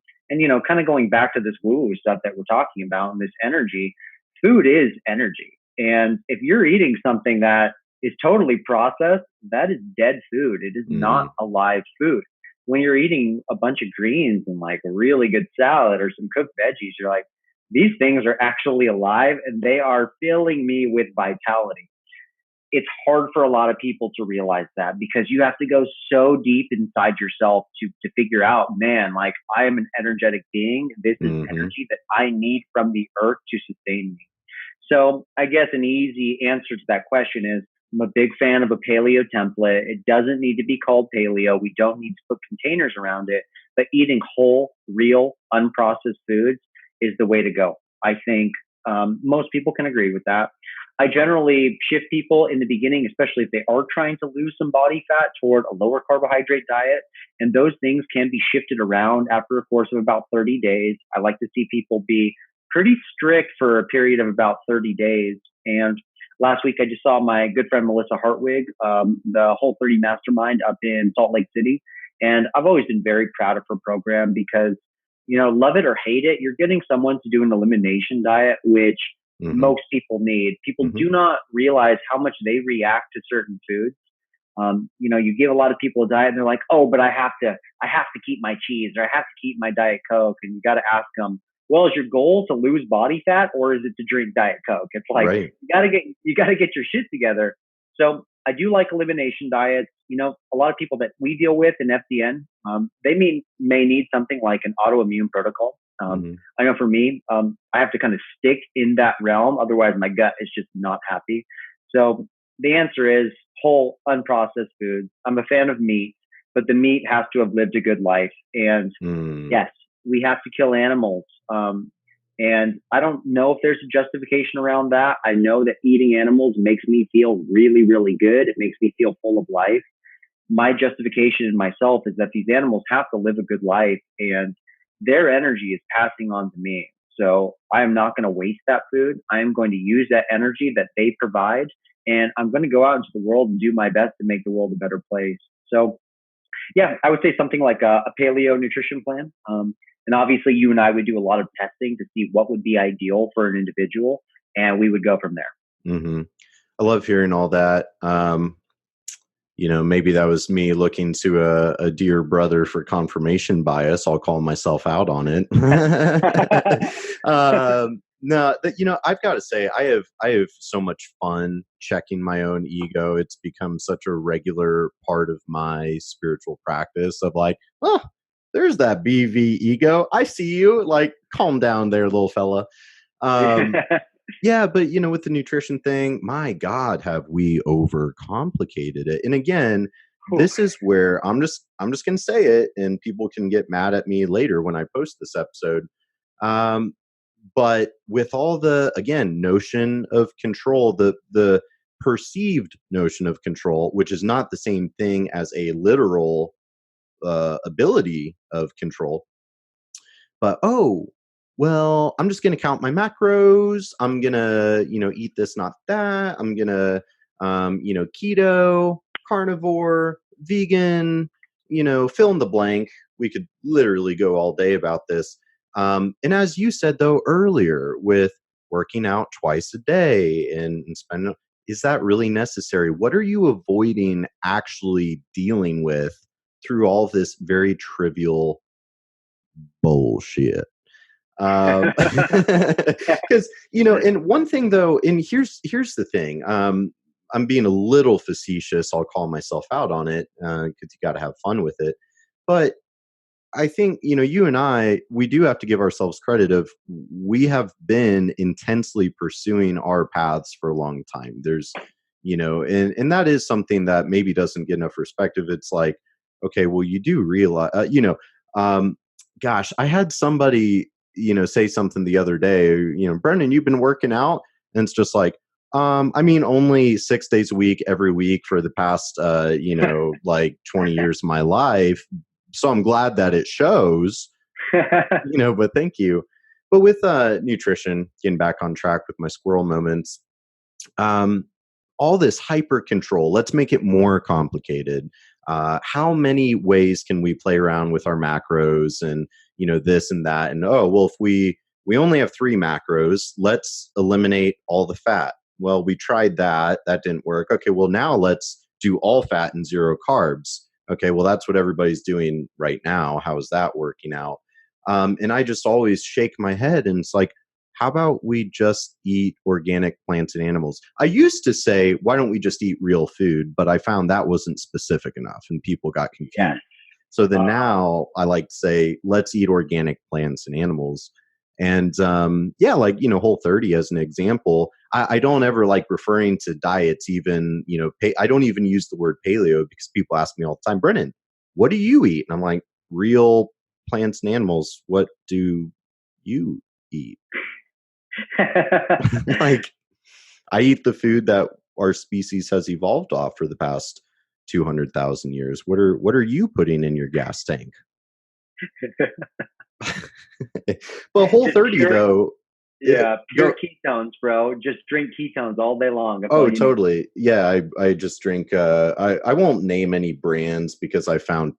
kind of going back to this woo-woo stuff that we're talking about and this energy, food is energy. And if you're eating something that is totally processed, that is dead food. It is not alive food. When you're eating a bunch of greens and like a really good salad or some cooked veggies, you're like, these things are actually alive and they are filling me with vitality. It's hard for a lot of people to realize that because you have to go so deep inside yourself to figure out, man, like I am an energetic being. This is energy that I need from the earth to sustain me. So I guess an easy answer to that question is I'm a big fan of a paleo template. It doesn't need to be called paleo. We don't need to put containers around it, but eating whole, real, unprocessed foods is the way to go. I think most people can agree with that. I generally shift people in the beginning, especially if they are trying to lose some body fat, toward a lower carbohydrate diet. And those things can be shifted around after a course of about 30 days. I like to see people be pretty strict for a period of about 30 days. And last week, I just saw my good friend Melissa Hartwig, the Whole 30 Mastermind up in Salt Lake City. And I've always been very proud of her program because, love it or hate it, you're getting someone to do an elimination diet, which Mm-hmm. most people need. People Mm-hmm. do not realize how much they react to certain foods. You give a lot of people a diet and they're like, oh, but I have to keep my cheese or I have to keep my Diet Coke. And you got to ask them, well, is your goal to lose body fat or is it to drink Diet Coke? It's like, Right. you got to get your shit together. So I do like elimination diets. A lot of people that we deal with in FDN, they may need something like an autoimmune protocol. Mm-hmm. I know for me, I have to kind of stick in that realm. Otherwise my gut is just not happy. So the answer is whole unprocessed foods. I'm a fan of meat, but the meat has to have lived a good life. And yes, we have to kill animals. And I don't know if there's a justification around that. I know that eating animals makes me feel really, really good. It makes me feel full of life. My justification in myself is that these animals have to live a good life and their energy is passing on to me. So I am not going to waste that food. I am going to use that energy that they provide. And I'm going to go out into the world and do my best to make the world a better place. So yeah, I would say something like a paleo nutrition plan. And obviously you and I would do a lot of testing to see what would be ideal for an individual. And we would go from there. Mm-hmm. I love hearing all that. Maybe that was me looking to a dear brother for confirmation bias. I'll call myself out on it. No, I've got to say, I have so much fun checking my own ego. It's become such a regular part of my spiritual practice of like, oh, there's that BV ego. I see you. Like, calm down there, little fella. Yeah, but with the nutrition thing, my God, have we overcomplicated it? And again, this is where I'm just gonna say it, and people can get mad at me later when I post this episode. But with all the notion of control, the perceived notion of control, which is not the same thing as a literal ability of control. But well, I'm just going to count my macros. I'm going to, eat this, not that. I'm going to, keto, carnivore, vegan, fill in the blank. We could literally go all day about this. And as you said, though, earlier with working out twice a day and spending, is that really necessary? What are you avoiding actually dealing with through all this very trivial bullshit? Because and one thing though, and here's the thing, I'm being a little facetious, I'll call myself out on it, because you got to have fun with it, but I think you and we do have to give ourselves credit of we have been intensely pursuing our paths for a long time. There's and that is something that maybe doesn't get enough perspective. It's like, okay, well, you do realize gosh, I had somebody say something the other day, Brendan, you've been working out, and it's just like, I mean, only 6 days a week, every week for the past, like 20 years of my life. So I'm glad that it shows, but thank you. But with nutrition, getting back on track with my squirrel moments, all this hyper control, let's make it more complicated. How many ways can we play around with our macros and, this and that? And, well, if we only have 3 macros, let's eliminate all the fat. Well, we tried that. That didn't work. Okay, well, now let's do all fat and 0 carbs. Okay, well, that's what everybody's doing right now. How is that working out? And I just always shake my head, and it's like, how about we just eat organic plants and animals? I used to say, why don't we just eat real food? But I found that wasn't specific enough, and people got confused. Yeah. So then now I like to say, let's eat organic plants and animals. And like, Whole30 as an example, I don't ever like referring to diets, even, I don't even use the word paleo because people ask me all the time, Brennan, what do you eat? And I'm like, real plants and animals. What do you eat? Like, I eat the food that our species has evolved off for the past 200,000 years. What are you putting in your gas tank? But Whole30 though, yeah, pure ketones, bro. Just drink ketones all day long. That's totally. Yeah, I just drink. I won't name any brands because I found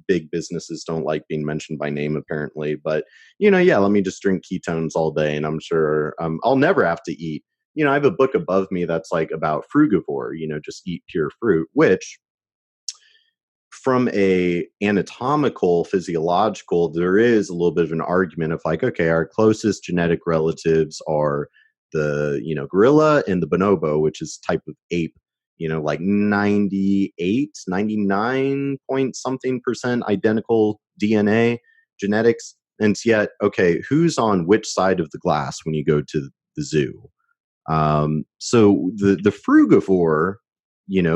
big businesses don't like being mentioned by name, apparently. But, yeah, let me just drink ketones all day, and I'm sure I'll never have to eat. I have a book above me that's like about frugivore, just eat pure fruit, which from a anatomical, physiological, there is a little bit of an argument of like, okay, our closest genetic relatives are the, gorilla and the bonobo, which is type of ape, like 98, 99 point something percent identical DNA genetics. And yet, okay, who's on which side of the glass when you go to the zoo? So the frugivore,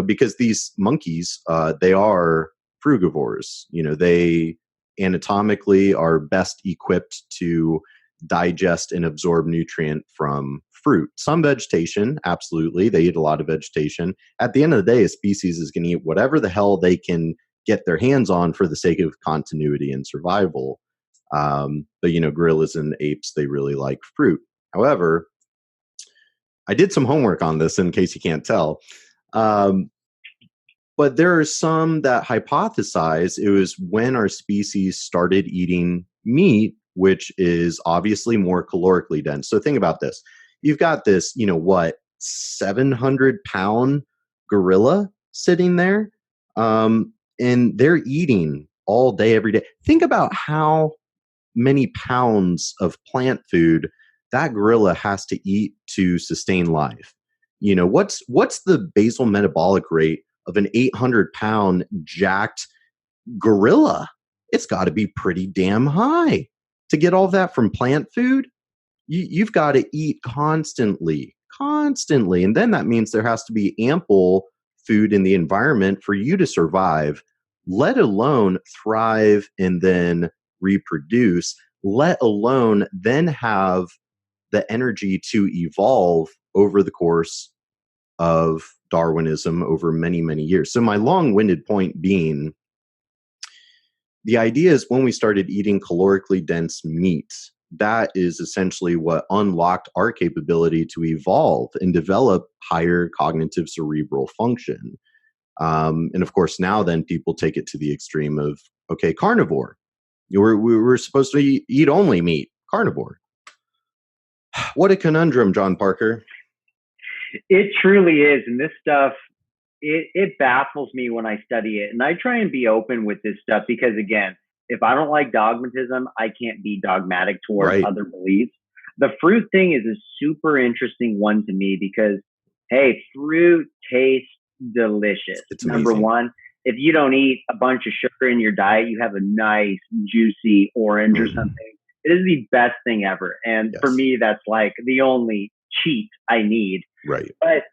because these monkeys, they are frugivores. They anatomically are best equipped to digest and absorb nutrient from fruit. Some vegetation, absolutely. They eat a lot of vegetation. At the end of the day, a species is going to eat whatever the hell they can get their hands on for the sake of continuity and survival. But, gorillas and apes, they really like fruit. However, I did some homework on this in case you can't tell. But there are some that hypothesize it was when our species started eating meat, which is obviously more calorically dense. So think about this. You've got this, 700-pound gorilla sitting there, and they're eating all day, every day. Think about how many pounds of plant food that gorilla has to eat to sustain life. What's the basal metabolic rate of an 800-pound jacked gorilla? It's got to be pretty damn high to get all that from plant food. You've got to eat constantly. And then that means there has to be ample food in the environment for you to survive, let alone thrive and then reproduce, let alone then have the energy to evolve over the course of Darwinism over many, many years. So my long-winded point being, the idea is when we started eating calorically dense meat, that is essentially what unlocked our capability to evolve and develop higher cognitive cerebral function. And of course, now then people take it to the extreme of, okay, carnivore. We're supposed to eat only meat, carnivore. What a conundrum, John Parker. It truly is. And this stuff, it baffles me when I study it. And I try and be open with this stuff because, again, if I don't like dogmatism, I can't be dogmatic towards other beliefs. The fruit thing is a super interesting one to me because, hey, fruit tastes delicious. It's Number amazing. one, if you don't eat a bunch of sugar in your diet, you have a nice, juicy orange or something. It is the best thing ever. And for me, that's like the only cheat I need. Right. But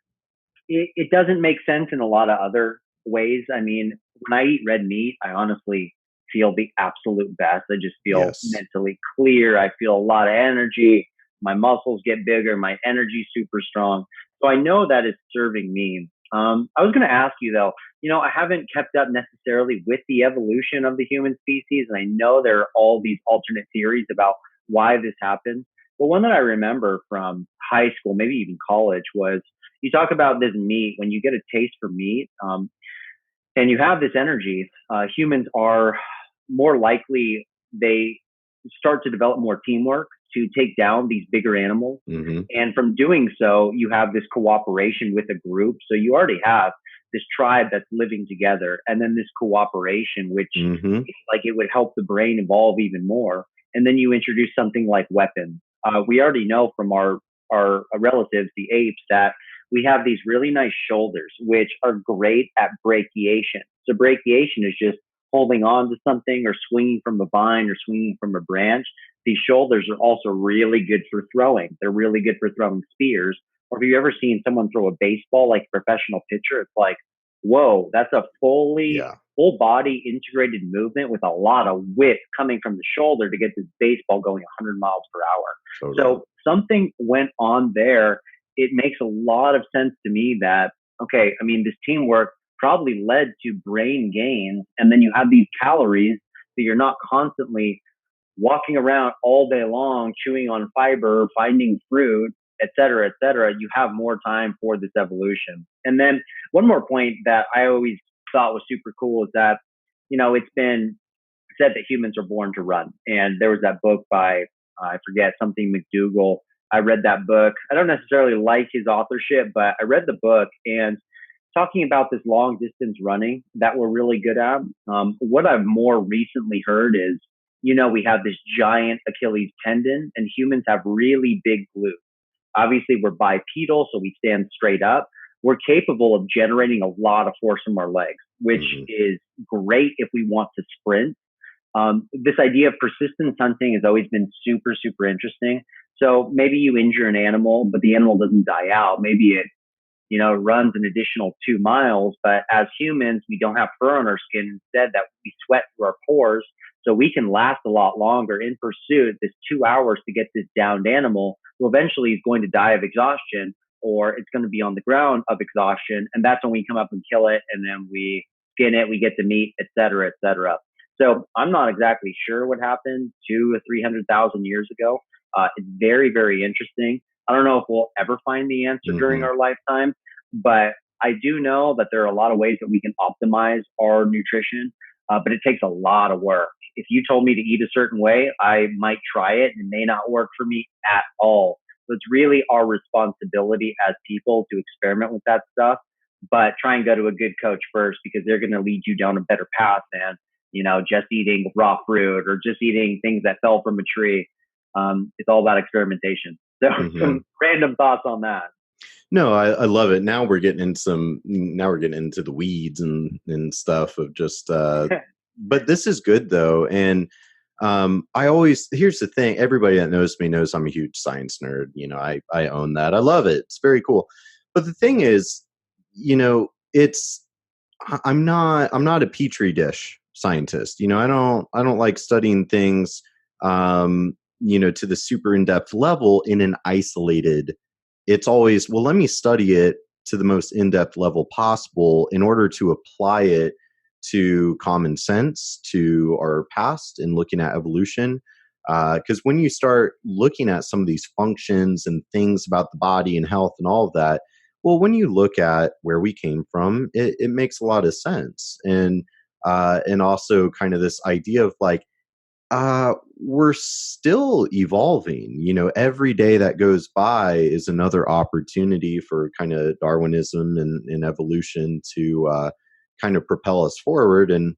it doesn't make sense in a lot of other ways. I mean, when I eat red meat, I honestly feel the absolute best. I just feel mentally clear. I feel a lot of energy. My muscles get bigger. My energy's super strong. So I know that is serving me. I was going to ask you though, I haven't kept up necessarily with the evolution of the human species. And I know there are all these alternate theories about why this happened. But one that I remember from high school, maybe even college, was you talk about this meat. When you get a taste for meat and you have this energy, humans are more likely, they start to develop more teamwork to take down these bigger animals. And from doing so, you have this cooperation with a group. So you already have this tribe that's living together. And then this cooperation, which like it would help the brain evolve even more. And then you introduce something like weapons. We already know from our relatives, the apes, that we have these really nice shoulders, which are great at brachiation. So brachiation is just holding on to something or swinging from a vine or swinging from a branch. These shoulders are also really good for throwing. They're really good for throwing spears. Or have you ever seen someone throw a baseball like a professional pitcher? It's like, whoa, that's a full body integrated movement with a lot of width coming from the shoulder to get this baseball going 100 miles per hour. So something went on there. It makes a lot of sense to me that, okay, I mean, this teamwork probably led to brain gains. And then you have these calories that you're not constantly walking around all day long, chewing on fiber, finding fruit, et cetera, et cetera. You have more time for this evolution. And then one more point that I always thought was super cool is that it's been said that humans are born to run. And there was that book by, I forget, something McDougall. I read that book. I don't necessarily like his authorship, but I read the book and talking about this long distance running that we're really good at. What I've more recently heard is, we have this giant Achilles tendon and humans have really big glutes. Obviously, we're bipedal, so we stand straight up. We're capable of generating a lot of force from our legs, which is great if we want to sprint. This idea of persistence hunting has always been super, super interesting. So maybe you injure an animal, but the animal doesn't die out. Maybe it, runs an additional 2 miles. But as humans, we don't have fur on our skin. Instead, that we sweat through our pores. So we can last a lot longer in pursuit. This 2 hours to get this downed animal who eventually is going to die of exhaustion, or it's going to be on the ground of exhaustion. And that's when we come up and kill it. And then we skin it, we get the meat, et cetera, et cetera. So I'm not exactly sure what happened 200 or 300,000 years ago. It's very, very interesting. I don't know if we'll ever find the answer during our lifetime, but I do know that there are a lot of ways that we can optimize our nutrition, but it takes a lot of work. If you told me to eat a certain way, I might try it and it may not work for me at all. So it's really our responsibility as people to experiment with that stuff, but try and go to a good coach first because they're going to lead you down a better path than, just eating raw fruit or just eating things that fell from a tree. It's all about experimentation. So some random thoughts on that. No, I love it. Now we're getting into the weeds and stuff of just, but this is good though. And, here's the thing, everybody that knows me knows I'm a huge science nerd. I own that. I love it. It's very cool. But the thing is, I'm not a petri dish scientist. I don't like studying things, to the super in-depth level in an isolated. It's always, well, let me study it to the most in-depth level possible in order to apply it to common sense, to our past and looking at evolution. Because when you start looking at some of these functions and things about the body and health and all of that, well, when you look at where we came from, it makes a lot of sense. And also kind of this idea of like, we're still evolving. Every day that goes by is another opportunity for kind of Darwinism and evolution to kind of propel us forward. And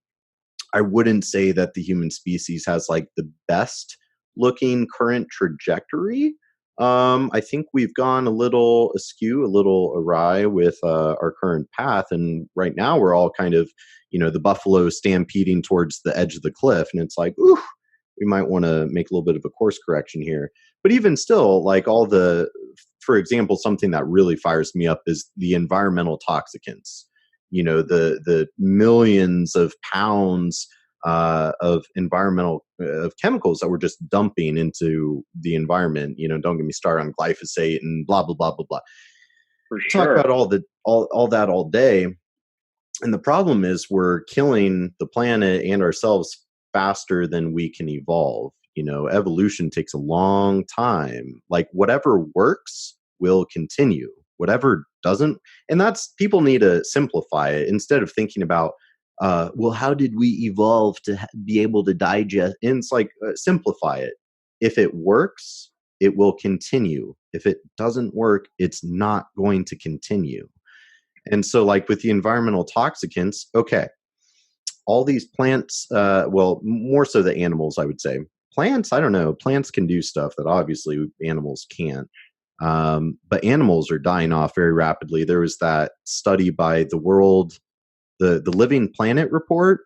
I wouldn't say that the human species has like the best looking current trajectory. I think we've gone a little askew, a little awry with our current path. And right now we're all kind of, the buffalo stampeding towards the edge of the cliff. And it's like, ooh, we might want to make a little bit of a course correction here. But even still, like for example, something that really fires me up is the environmental toxicants. The millions of pounds of environmental of chemicals that we're just dumping into the environment. Don't get me started on glyphosate and blah blah blah blah blah. For sure. Talk about all that all day. And the problem is we're killing the planet and ourselves faster than we can evolve. Evolution takes a long time. Like whatever works will continue. Whatever doesn't, and that's, people need to simplify it instead of thinking about, well, how did we evolve to be able to digest? And it's like, simplify it. If it works, it will continue. If it doesn't work, it's not going to continue. And so like with the environmental toxicants, okay, all these plants, well, more so the animals, I would say. Plants, I don't know. Plants can do stuff that obviously animals can't. But animals are dying off very rapidly. There was that study by the Living Planet report,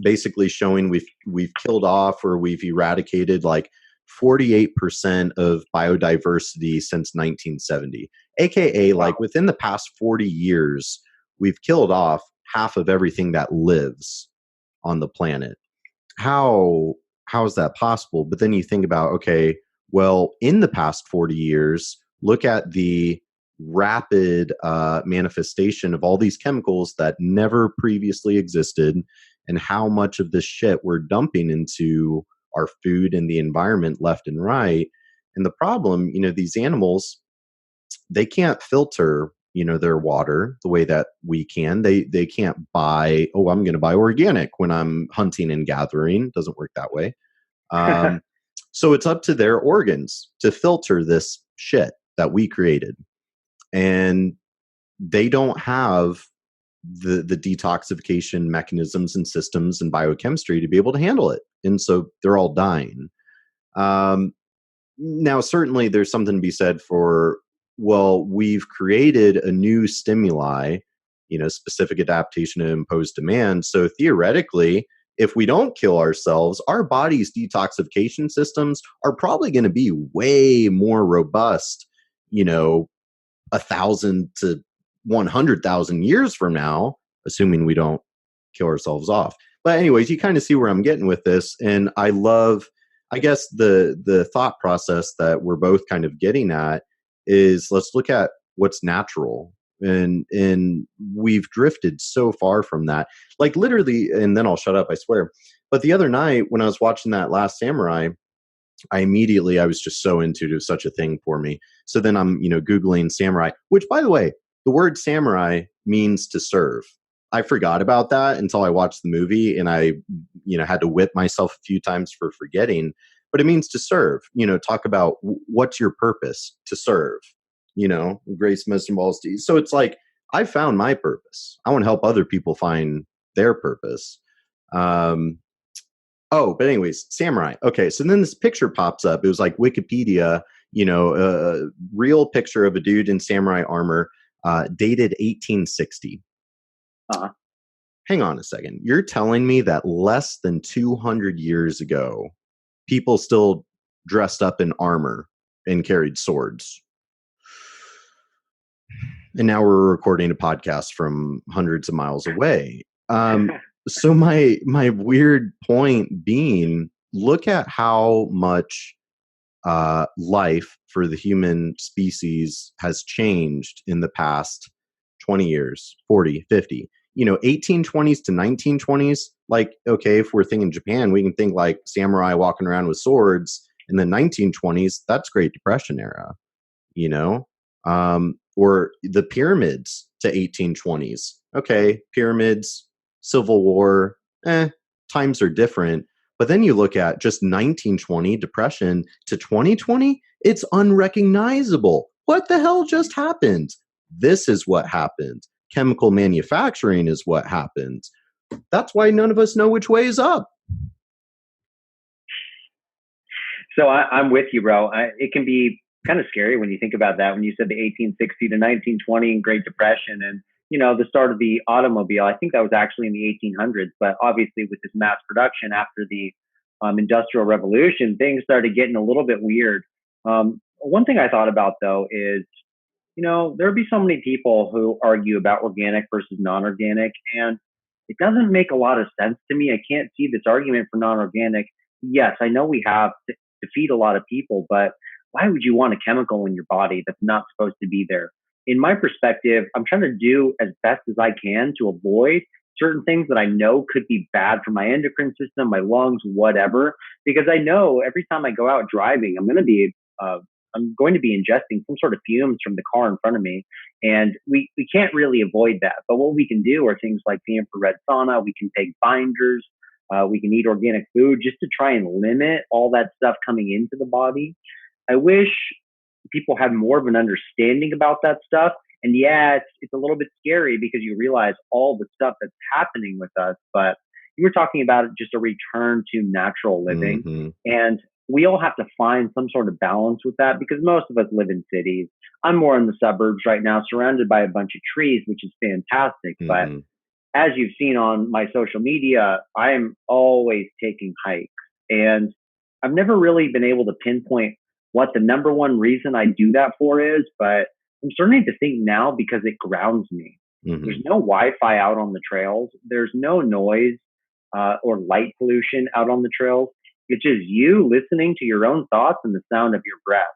basically showing we've killed off or we've eradicated like 48% of biodiversity since 1970. AKA, like within the past 40 years, we've killed off half of everything that lives on the planet. How is that possible? But then you think about, okay, well, in the past 40 years, look at the rapid manifestation of all these chemicals that never previously existed and how much of this shit we're dumping into our food and the environment left and right. And the problem, these animals, they can't filter their water the way that we can. They can't buy, oh, I'm going to buy organic when I'm hunting and gathering. It doesn't work that way. So it's up to their organs to filter this shit that we created. And they don't have the detoxification mechanisms and systems and biochemistry to be able to handle it. And so they're all dying. Now, certainly there's something to be said for, well, we've created a new stimuli, specific adaptation to imposed demand. So theoretically, if we don't kill ourselves, our body's detoxification systems are probably going to be way more robust, 1,000 to 100,000 years from now, assuming we don't kill ourselves off. But anyways, you kind of see where I'm getting with this. And I love, I guess, the thought process that we're both kind of getting at is, let's look at what's natural. And we've drifted so far from that. Like literally, and then I'll shut up, I swear. But the other night when I was watching that Last Samurai, I was just so into such a thing for me. So then I'm, Googling samurai, which, by the way, the word samurai means to serve. I forgot about that until I watched the movie, and I, had to whip myself a few times for forgetting, but it means to serve. Talk about what's your purpose: to serve, grace, wisdom, balls. So it's like, I found my purpose. I want to help other people find their purpose. Oh, but anyways, samurai. Okay, so then this picture pops up. It was like Wikipedia, a real picture of a dude in samurai armor, dated 1860. Hang on a second. You're telling me that less than 200 years ago, people still dressed up in armor and carried swords? And now we're recording a podcast from hundreds of miles away. So my weird point being, look at how much life for the human species has changed in the past 20 years, 40, 50. 1820s to 1920s, like, okay, if we're thinking Japan, we can think like samurai walking around with swords. In the 1920s, that's Great Depression era, or the pyramids to 1820s. Okay, pyramids, Civil War, times are different. But then you look at just 1920 depression to 2020, it's unrecognizable. What the hell just happened? This is what happened. Chemical manufacturing is what happened. That's why none of us know which way is up. So I'm with you, bro. It can be kind of scary when you think about that. When you said the 1860 to 1920 and Great Depression and, the start of the automobile, I think that was actually in the 1800s. But obviously with this mass production after the Industrial Revolution, things started getting a little bit weird. One thing I thought about, though, is, there'd be so many people who argue about organic versus non-organic, and it doesn't make a lot of sense to me. I can't see this argument for non-organic. Yes, I know we have to feed a lot of people, but why would you want a chemical in your body that's not supposed to be there? In my perspective, I'm trying to do as best as I can to avoid certain things that I know could be bad for my endocrine system, my lungs, whatever, because I know every time I go out driving, I'm going to be ingesting some sort of fumes from the car in front of me. And we can't really avoid that. But what we can do are things like the infrared sauna. We can take binders. We can eat organic food just to try and limit all that stuff coming into the body. I wish people had more of an understanding about that stuff. And yeah, it's a little bit scary because you realize all the stuff that's happening with us. But you were talking about just a return to natural living. Mm-hmm. And we all have to find some sort of balance with that because most of us live in cities. I'm more in the suburbs right now, surrounded by a bunch of trees, which is fantastic. Mm-hmm. But as you've seen on my social media, I am always taking hikes. And I've never really been able to pinpoint what the number one reason I do that for is, but I'm starting to think now because it grounds me. Mm-hmm. There's no Wi-Fi out on the trails. There's no noise or light pollution out on the trails. It's just you listening to your own thoughts and the sound of your breath.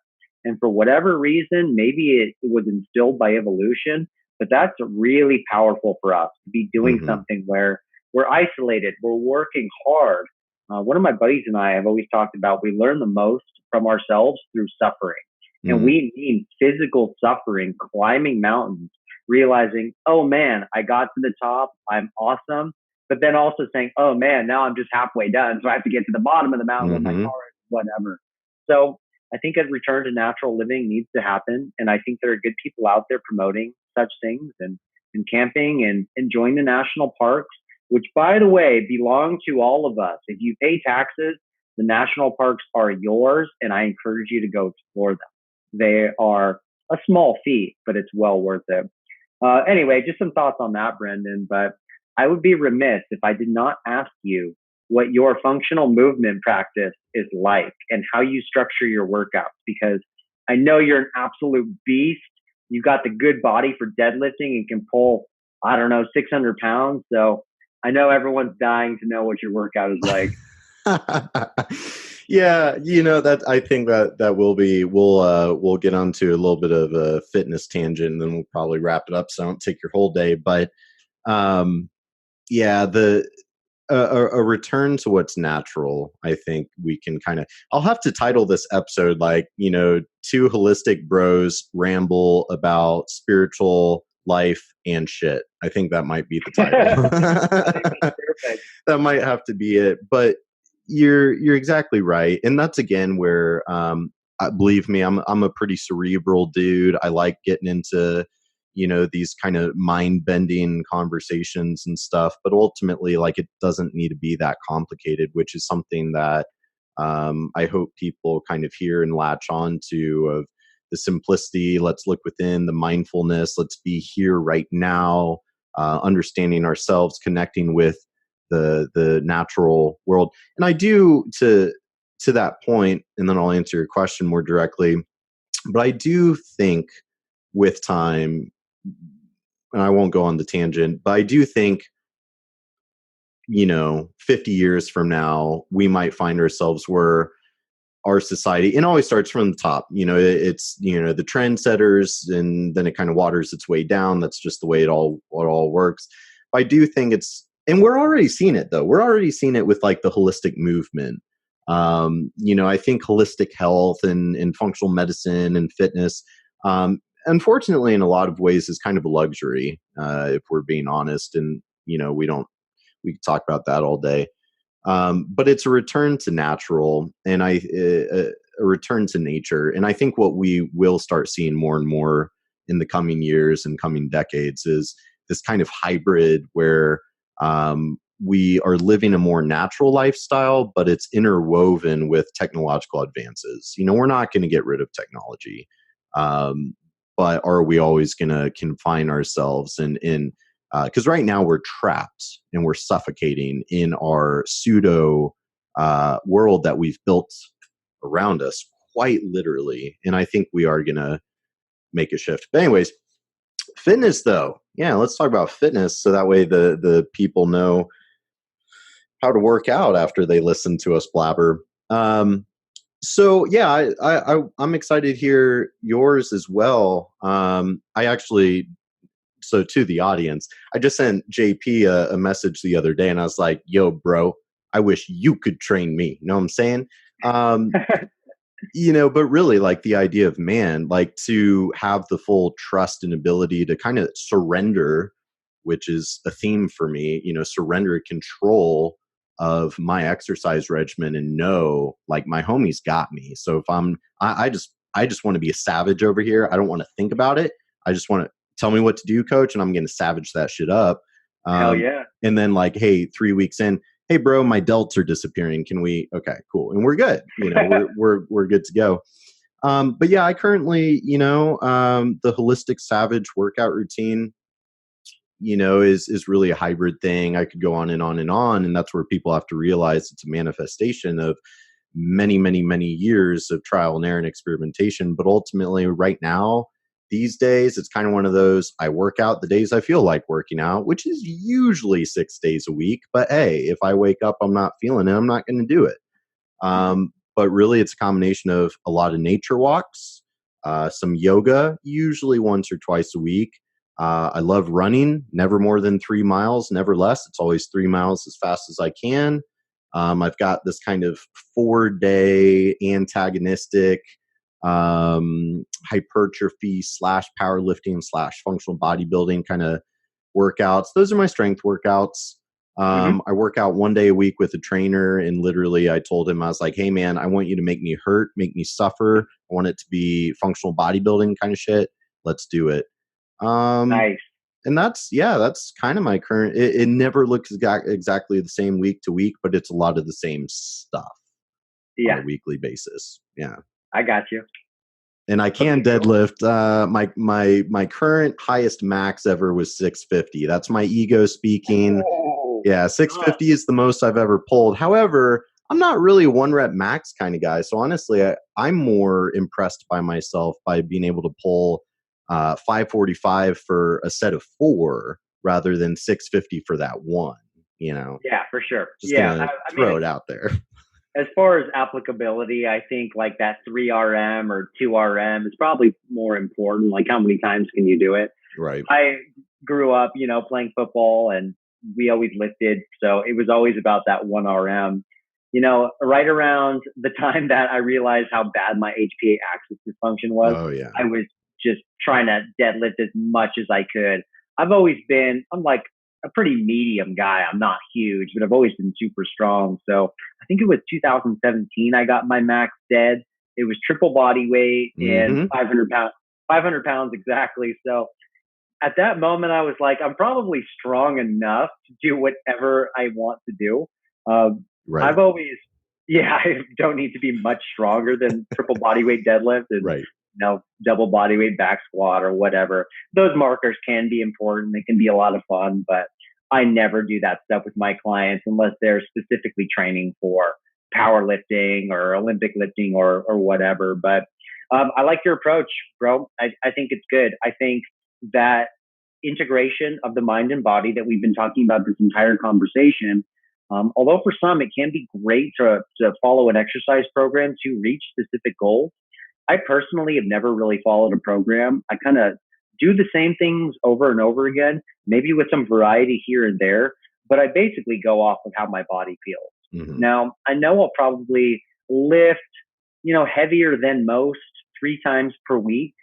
And for whatever reason, maybe it was instilled by evolution, but that's really powerful for us to be doing something where we're isolated, we're working hard. One of my buddies and I have always talked about we learn the most from ourselves through suffering. And we mean physical suffering, climbing mountains, realizing, oh man, I got to the top. I'm awesome. But then also saying, oh man, now I'm just halfway done. So I have to get to the bottom of the mountain with my car, whatever. So I think a return to natural living needs to happen. And I think there are good people out there promoting such things and camping and enjoying the national parks, which, by the way, belong to all of us. If you pay taxes, the national parks are yours, and I encourage you to go explore them. They are a small fee, but it's well worth it. Anyway, just some thoughts on that, Brendan. But I would be remiss if I did not ask you what your functional movement practice is like and how you structure your workouts, because I know you're an absolute beast. You've got the good body for deadlifting and can pull, I don't know, 600 pounds. So I know everyone's dying to know what your workout is like. Yeah, that I think that will be we'll get onto a little bit of a fitness tangent, and then we'll probably wrap it up so I don't take your whole day. But yeah, a return to what's natural. I think we can I'll have to title this episode like, two holistic bros ramble about spiritual life and shit. I think that might be the title. That might have to be it. But you're exactly right, and that's again where believe me, I'm a pretty cerebral dude. I like getting into these kind of mind-bending conversations and stuff, but ultimately, like, it doesn't need to be that complicated, which is something that I hope people kind of hear and latch on to, of the simplicity. Let's look within, the mindfulness. Let's be here right now, understanding ourselves, connecting with the natural world. And I do, to that point, and then I'll answer your question more directly, but I do think with time, and I won't go on the tangent, but I do think 50 years from now, we might find ourselves where our society, and it always starts from the top, it's the trendsetters, and then it kind of waters its way down. That's just the way it all works. But I do think and we're already seeing it, though. We're already seeing it with like the holistic movement. I think holistic health and functional medicine and fitness, unfortunately, in a lot of ways, is kind of a luxury, if we're being honest. And we could talk about that all day. But it's a return to natural, and a return to nature. And I think what we will start seeing more and more in the coming years and coming decades is this kind of hybrid where we are living a more natural lifestyle, but it's interwoven with technological advances. We're not going to get rid of technology, but are we always going to confine ourselves in because right now we're trapped and we're suffocating in our pseudo world that we've built around us, quite literally. And I think we are going to make a shift. But anyways, fitness, though. Yeah, let's talk about fitness, so that way the people know how to work out after they listen to us blabber. So yeah, I'm excited to hear yours as well. So to the audience, I just sent JP a message the other day, and I was like, yo, bro, I wish you could train me. You know what I'm saying? But really, like, the idea of, man, like, to have the full trust and ability to kind of surrender, which is a theme for me, surrender control of my exercise regimen, and know, like, my homie's got me. So if I just want to be a savage over here. I don't want to think about it. I just want to tell me what to do, coach, and I'm going to savage that shit up. Hell yeah. And then, like, hey, 3 weeks in, hey, bro, my delts are disappearing. Can we? Okay, cool. And we're good. We're good to go. But yeah, I currently, the holistic savage workout routine, is really a hybrid thing. I could go on and on and on. And that's where people have to realize it's a manifestation of many, many, many years of trial and error and experimentation. But ultimately, right now, these days, it's kind of one of those, I work out the days I feel like working out, which is usually 6 days a week. But hey, if I wake up, I'm not feeling it, I'm not going to do it. But really, it's a combination of a lot of nature walks, some yoga, usually once or twice a week. I love running, never more than 3 miles, never less. It's always 3 miles as fast as I can. I've got this kind of 4-day antagonistic hypertrophy / powerlifting / functional bodybuilding kind of workouts. Those are my strength workouts. I work out 1 day a week with a trainer, and literally I told him, I was like, hey man, I want you to make me hurt, make me suffer. I want it to be functional bodybuilding kind of shit. Let's do it. Nice. And that's kind of my current, it never looks exactly the same week to week, but it's a lot of the same stuff on a weekly basis. Yeah. I got you. And I can deadlift. My current highest max ever was 650. That's my ego speaking. Oh, yeah, 650 is the most I've ever pulled. However, I'm not really a 1 rep max kind of guy. So honestly, I'm more impressed by myself by being able to pull 545 for a set of 4 rather than 650 for that one. You know? Yeah, for sure. Just gonna throw it out there. As far as applicability, I think like that 3RM or 2RM is probably more important. Like how many times can you do it? Right. I grew up, playing football, and we always lifted. So it was always about that 1RM. Right around the time that I realized how bad my HPA axis dysfunction was, I was just trying to deadlift as much as I could. I'm like a pretty medium guy. I'm not huge, but I've always been super strong. So I think it was 2017 I got my max dead. It was triple body weight and 500 pounds exactly. So at that moment, I was like, I'm probably strong enough to do whatever I want to do. Right. I've always, I don't need to be much stronger than triple body weight deadlift and double body weight back squat or whatever. Those markers can be important. They can be a lot of fun, but I never do that stuff with my clients unless they're specifically training for powerlifting or Olympic lifting or whatever. But I like your approach, bro. I think it's good. I think that integration of the mind and body that we've been talking about this entire conversation, although for some it can be great to follow an exercise program to reach specific goals, I personally have never really followed a program. I kind of do the same things over and over again, maybe with some variety here and there, but I basically go off of how my body feels. Now, I know I'll probably lift, heavier than most 3 times per week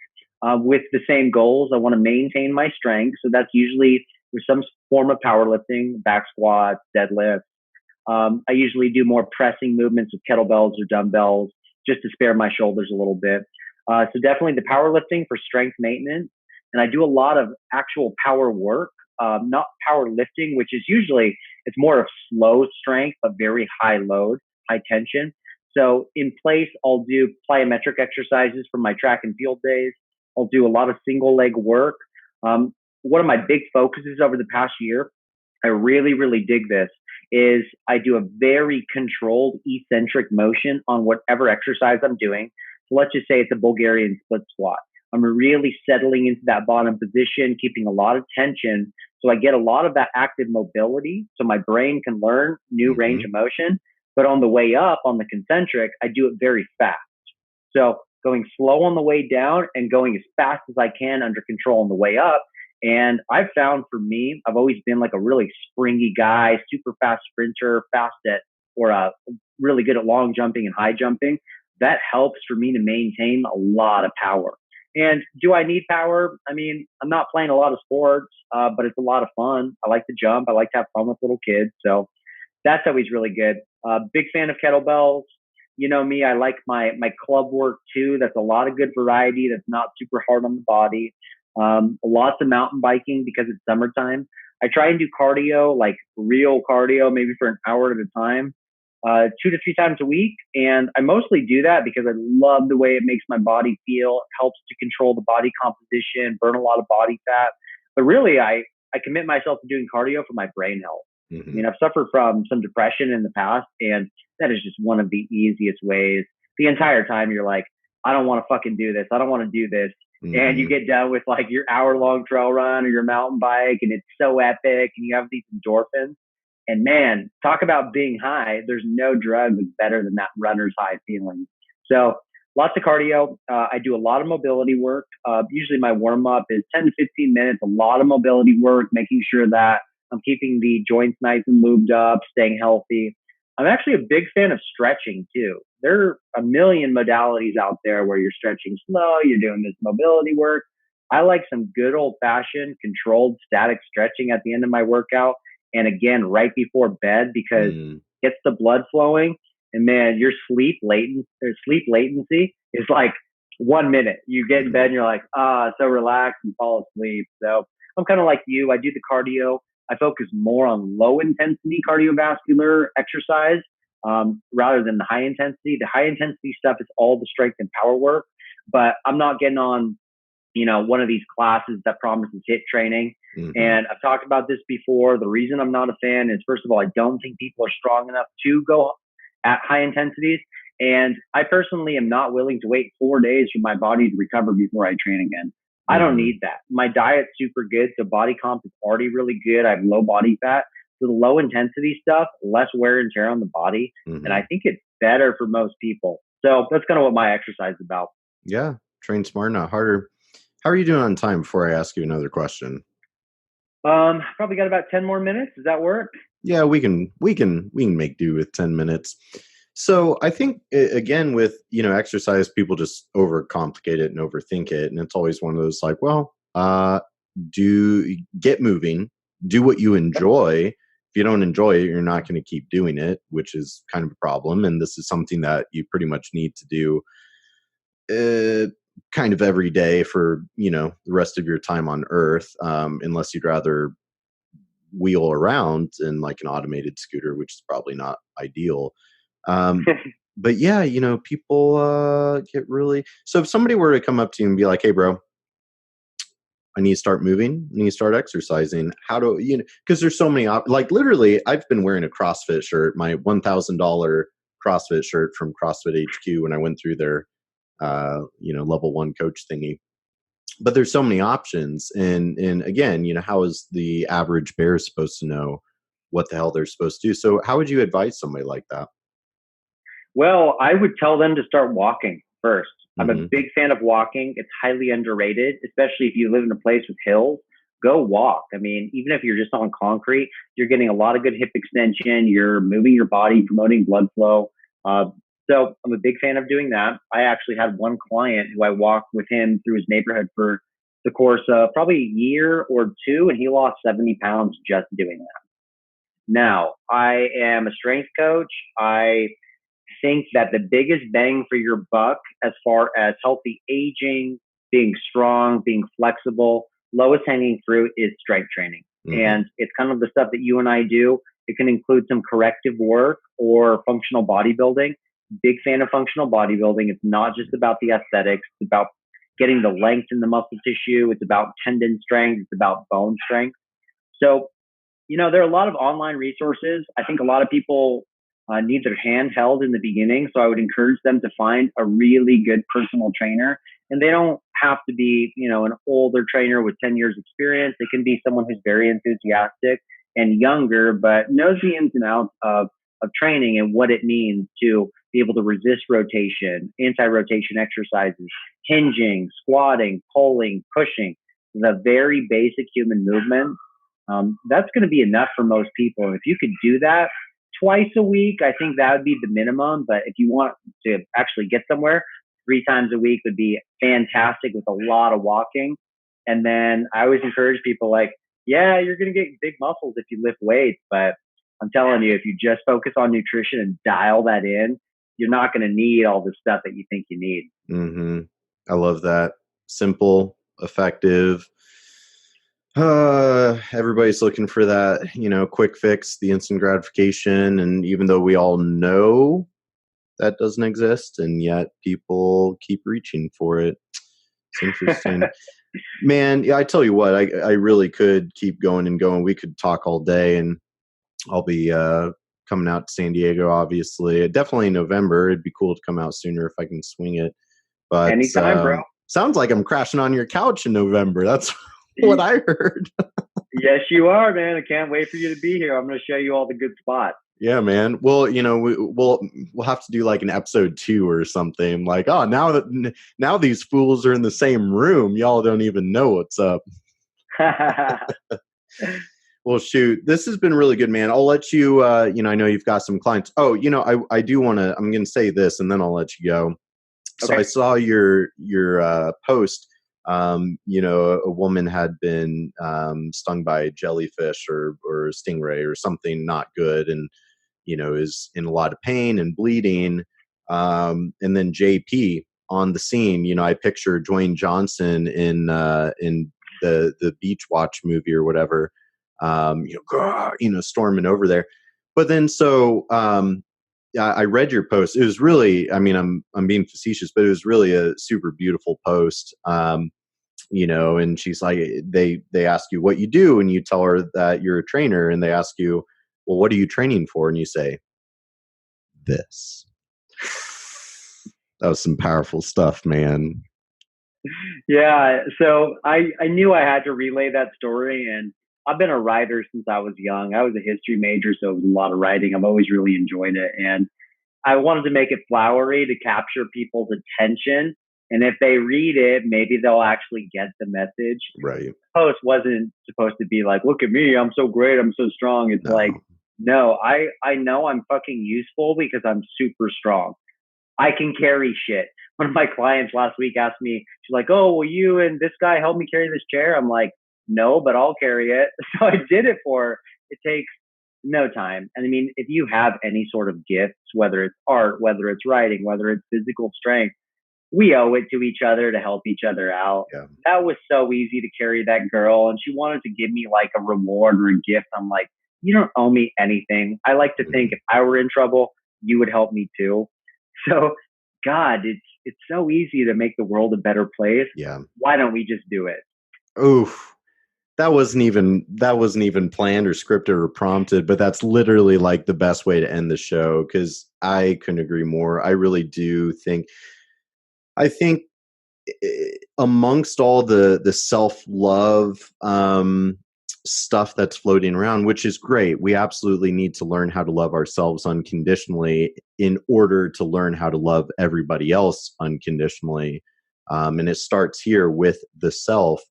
with the same goals. I want to maintain my strength. So that's usually with some form of powerlifting, back squats, deadlifts. I usually do more pressing movements with kettlebells or dumbbells just to spare my shoulders a little bit. So definitely the powerlifting for strength maintenance. And I do a lot of actual power work, not powerlifting, which is usually, it's more of slow strength, but very high load, high tension. So in place, I'll do plyometric exercises from my track and field days. I'll do a lot of single leg work. One of my big focuses over the past year, I really, really dig this, is I do a very controlled eccentric motion on whatever exercise I'm doing. So let's just say it's a Bulgarian split squat. I'm really settling into that bottom position, keeping a lot of tension. So I get a lot of that active mobility so my brain can learn new range of motion. But on the way up, on the concentric, I do it very fast. So going slow on the way down and going as fast as I can under control on the way up. And I've found for me, I've always been like a really springy guy, super fast sprinter, really good at long jumping and high jumping. That helps for me to maintain a lot of power. And do I need power? I mean, I'm not playing a lot of sports, but it's a lot of fun. I like to jump. I like to have fun with little kids. So that's always really good. Big fan of kettlebells. You know me, I like my club work too. That's a lot of good variety. That's not super hard on the body. Lots of mountain biking because it's summertime. I try and do cardio, like real cardio, maybe for an hour at a time, 2 to 3 times a week. And I mostly do that because I love the way it makes my body feel. It helps to control the body composition, burn a lot of body fat. But really, I commit myself to doing cardio for my brain health. I mean, I've suffered from some depression in the past, and that is just one of the easiest ways. The entire time you're like, I don't want to fucking do this. I don't want to do this. And you get done with like your hour-long trail run or your mountain bike, and it's so epic, and you have these endorphins. And man, talk about being high. There's no drug that's better than that runner's high feeling. So lots of cardio. I do a lot of mobility work. Usually my warm-up is 10 to 15 minutes, a lot of mobility work, making sure that I'm keeping the joints nice and lubed up, staying healthy. I'm actually a big fan of stretching too. There are a million modalities out there where you're stretching slow, you're doing this mobility work. I like some good old fashioned controlled static stretching at the end of my workout. And again, right before bed, because it gets the blood flowing. And man, your sleep latency is like 1 minute. You get in bed and you're like, so relaxed and fall asleep. So I'm kind of like you. I do the cardio. I focus more on low intensity cardiovascular exercise rather than the high intensity. The high intensity stuff is all the strength and power work, but I'm not getting on, one of these classes that promises HIIT training. And I've talked about this before. The reason I'm not a fan is, first of all, I don't think people are strong enough to go at high intensities. And I personally am not willing to wait 4 days for my body to recover before I train again. I don't need that. My diet's super good. So body comp is already really good. I have low body fat. So the low intensity stuff, less wear and tear on the body. And I think it's better for most people. So that's kind of what my exercise is about. Yeah. Train smart, not harder. How are you doing on time before I ask you another question? Probably got about 10 more minutes. Does that work? Yeah, we can make do with 10 minutes. So I think, again, with, exercise, people just overcomplicate it and overthink it. And it's always one of those like, well, get moving, do what you enjoy. If you don't enjoy it, you're not going to keep doing it, which is kind of a problem. And this is something that you pretty much need to do kind of every day for, the rest of your time on Earth, unless you'd rather wheel around in like an automated scooter, which is probably not ideal. But yeah, people get really, so if somebody were to come up to you and be like, hey bro, I need to start moving, I need to start exercising, how do because there's so many like literally I've been wearing a CrossFit shirt, my $1,000 CrossFit shirt from CrossFit HQ when I went through their level 1 coach thingy. But there's so many options, and again, how is the average bear supposed to know what the hell they're supposed to do? So how would you advise somebody like that? Well, I would tell them to start walking first. I'm a big fan of walking. It's highly underrated, especially if you live in a place with hills. Go walk. I mean, even if you're just on concrete, you're getting a lot of good hip extension. You're moving your body, promoting blood flow. So I'm a big fan of doing that. I actually had one client who I walked with him through his neighborhood for the course of probably a year or two, and he lost 70 pounds just doing that. Now, I am a strength coach. I think that the biggest bang for your buck as far as healthy aging, being strong, being flexible, lowest hanging fruit is strength training. And it's kind of the stuff that you and I do. It can include some corrective work or functional bodybuilding. Big fan of functional bodybuilding. It's not just about the aesthetics. It's about getting the length in the muscle tissue. It's about tendon strength. It's about bone strength. So, there are a lot of online resources. I think a lot of people need their hand held in the beginning. So I would encourage them to find a really good personal trainer. And they don't have to be, an older trainer with 10 years experience. It can be someone who's very enthusiastic and younger, but knows the ins and outs of training and what it means to be able to resist rotation, anti-rotation exercises, hinging, squatting, pulling, pushing, the very basic human movements. That's going to be enough for most people. And if you could do that twice a week, I think that would be the minimum. But if you want to actually get somewhere, 3 times a week would be fantastic with a lot of walking. And then I always encourage people like, yeah, you're going to get big muscles if you lift weights, but I'm telling you, if you just focus on nutrition and dial that in, you're not going to need all the stuff that you think you need. I love that. Simple, effective. Everybody's looking for that, quick fix, the instant gratification. And even though we all know that doesn't exist, and yet people keep reaching for it. It's interesting. Man, yeah, I tell you what, I really could keep going and going. We could talk all day, and I'll be coming out to San Diego, obviously. Definitely in November. It'd be cool to come out sooner if I can swing it. But anytime, bro. Sounds like I'm crashing on your couch in November. That's what I heard. Yes, you are, man. I can't wait for you to be here. I'm going to show you all the good spots. Yeah, man. Well, we'll have to do like an episode 2 or something. Like, oh, now these fools are in the same room. Y'all don't even know what's up. Well, shoot, this has been really good, man. I'll let you, you know, I know you've got some clients. Oh, you know, I do want to, I'm going to say this and then I'll let you go. So Okay. I saw your post. You know, a woman had been stung by a jellyfish or a stingray or something not good, and you know is in a lot of pain and bleeding. And then JP on the scene. You know, I picture Dwayne Johnson in the Beach Watch movie or whatever. You know, grah, you know, storming over there. But then so I read your post. It was really, I mean, I'm being facetious, but it was really a super beautiful post. You know, and she's like, they ask you what you do, and you tell her that you're a trainer, and they ask you, well, what are you training for? And you say, this. That was some powerful stuff, man. Yeah. So I knew I had to relay that story, and I've been a writer since I was young. I was a history major, so it was a lot of writing. I've always really enjoyed it. And I wanted to make it flowery to capture people's attention. And if they read it, maybe they'll actually get the message. Right. The post wasn't supposed to be like, look at me, I'm so great, I'm so strong. It's like, no, I know I'm fucking useful because I'm super strong. I can carry shit. One of my clients last week asked me, she's like, oh, will you and this guy help me carry this chair? I'm like, no, but I'll carry it. So I did it for her. It takes no time. And I mean, if you have any sort of gifts, whether it's art, whether it's writing, whether it's physical strength, we owe it to each other to help each other out. Yeah. That was so easy to carry that girl. And she wanted to give me like a reward or a gift. I'm like, you don't owe me anything. I like to think if I were in trouble, you would help me too. So God, it's so easy to make the world a better place. Yeah. Why don't we just do it? Oof. That wasn't even planned or scripted or prompted, but that's literally like the best way to end the show, because I couldn't agree more. I really do think amongst all the self-love stuff that's floating around, which is great, we absolutely need to learn how to love ourselves unconditionally in order to learn how to love everybody else unconditionally. And it starts here with the self.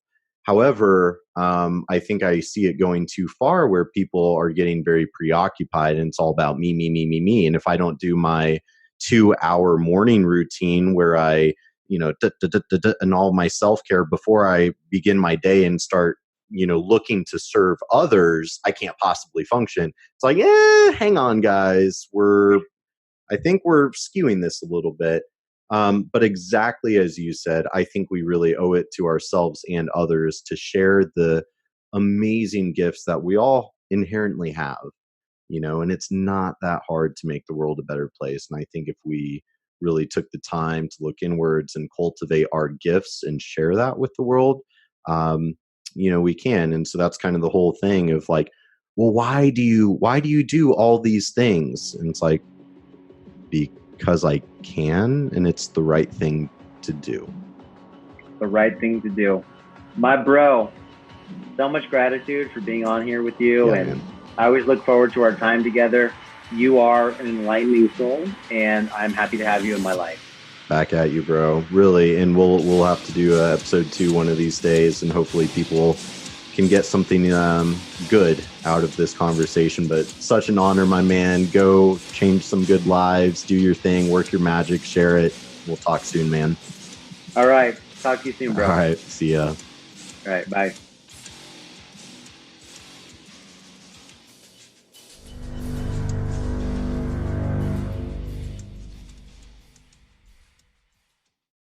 However, I think I see it going too far where people are getting very preoccupied and it's all about me, me, me, me, me. And if I don't do my 2-hour morning routine where I, you know, and all my self-care before I begin my day and start, you know, looking to serve others, I can't possibly function. It's like, hang on, guys. I think we're skewing this a little bit. But exactly as you said, I think we really owe it to ourselves and others to share the amazing gifts that we all inherently have, you know, and it's not that hard to make the world a better place. And I think if we really took the time to look inwards and cultivate our gifts and share that with the world, you know, we can. And so that's kind of the whole thing of like, well, why do you do all these things? And it's like, because I can, and it's the right thing to do. The right thing to do. My bro, so much gratitude for being on here with you. Yeah, and man. I always look forward to our time together. You are an enlightening soul, and I'm happy to have you in my life. Back at you, bro. Really. And we'll have to do episode 2 one of these days, and hopefully people can get something good out of this conversation. But such an honor, my man. Go change some good lives, do your thing, work your magic, share it. We'll talk soon, man. All right. Talk to you soon, bro. All right. See ya. All right. Bye.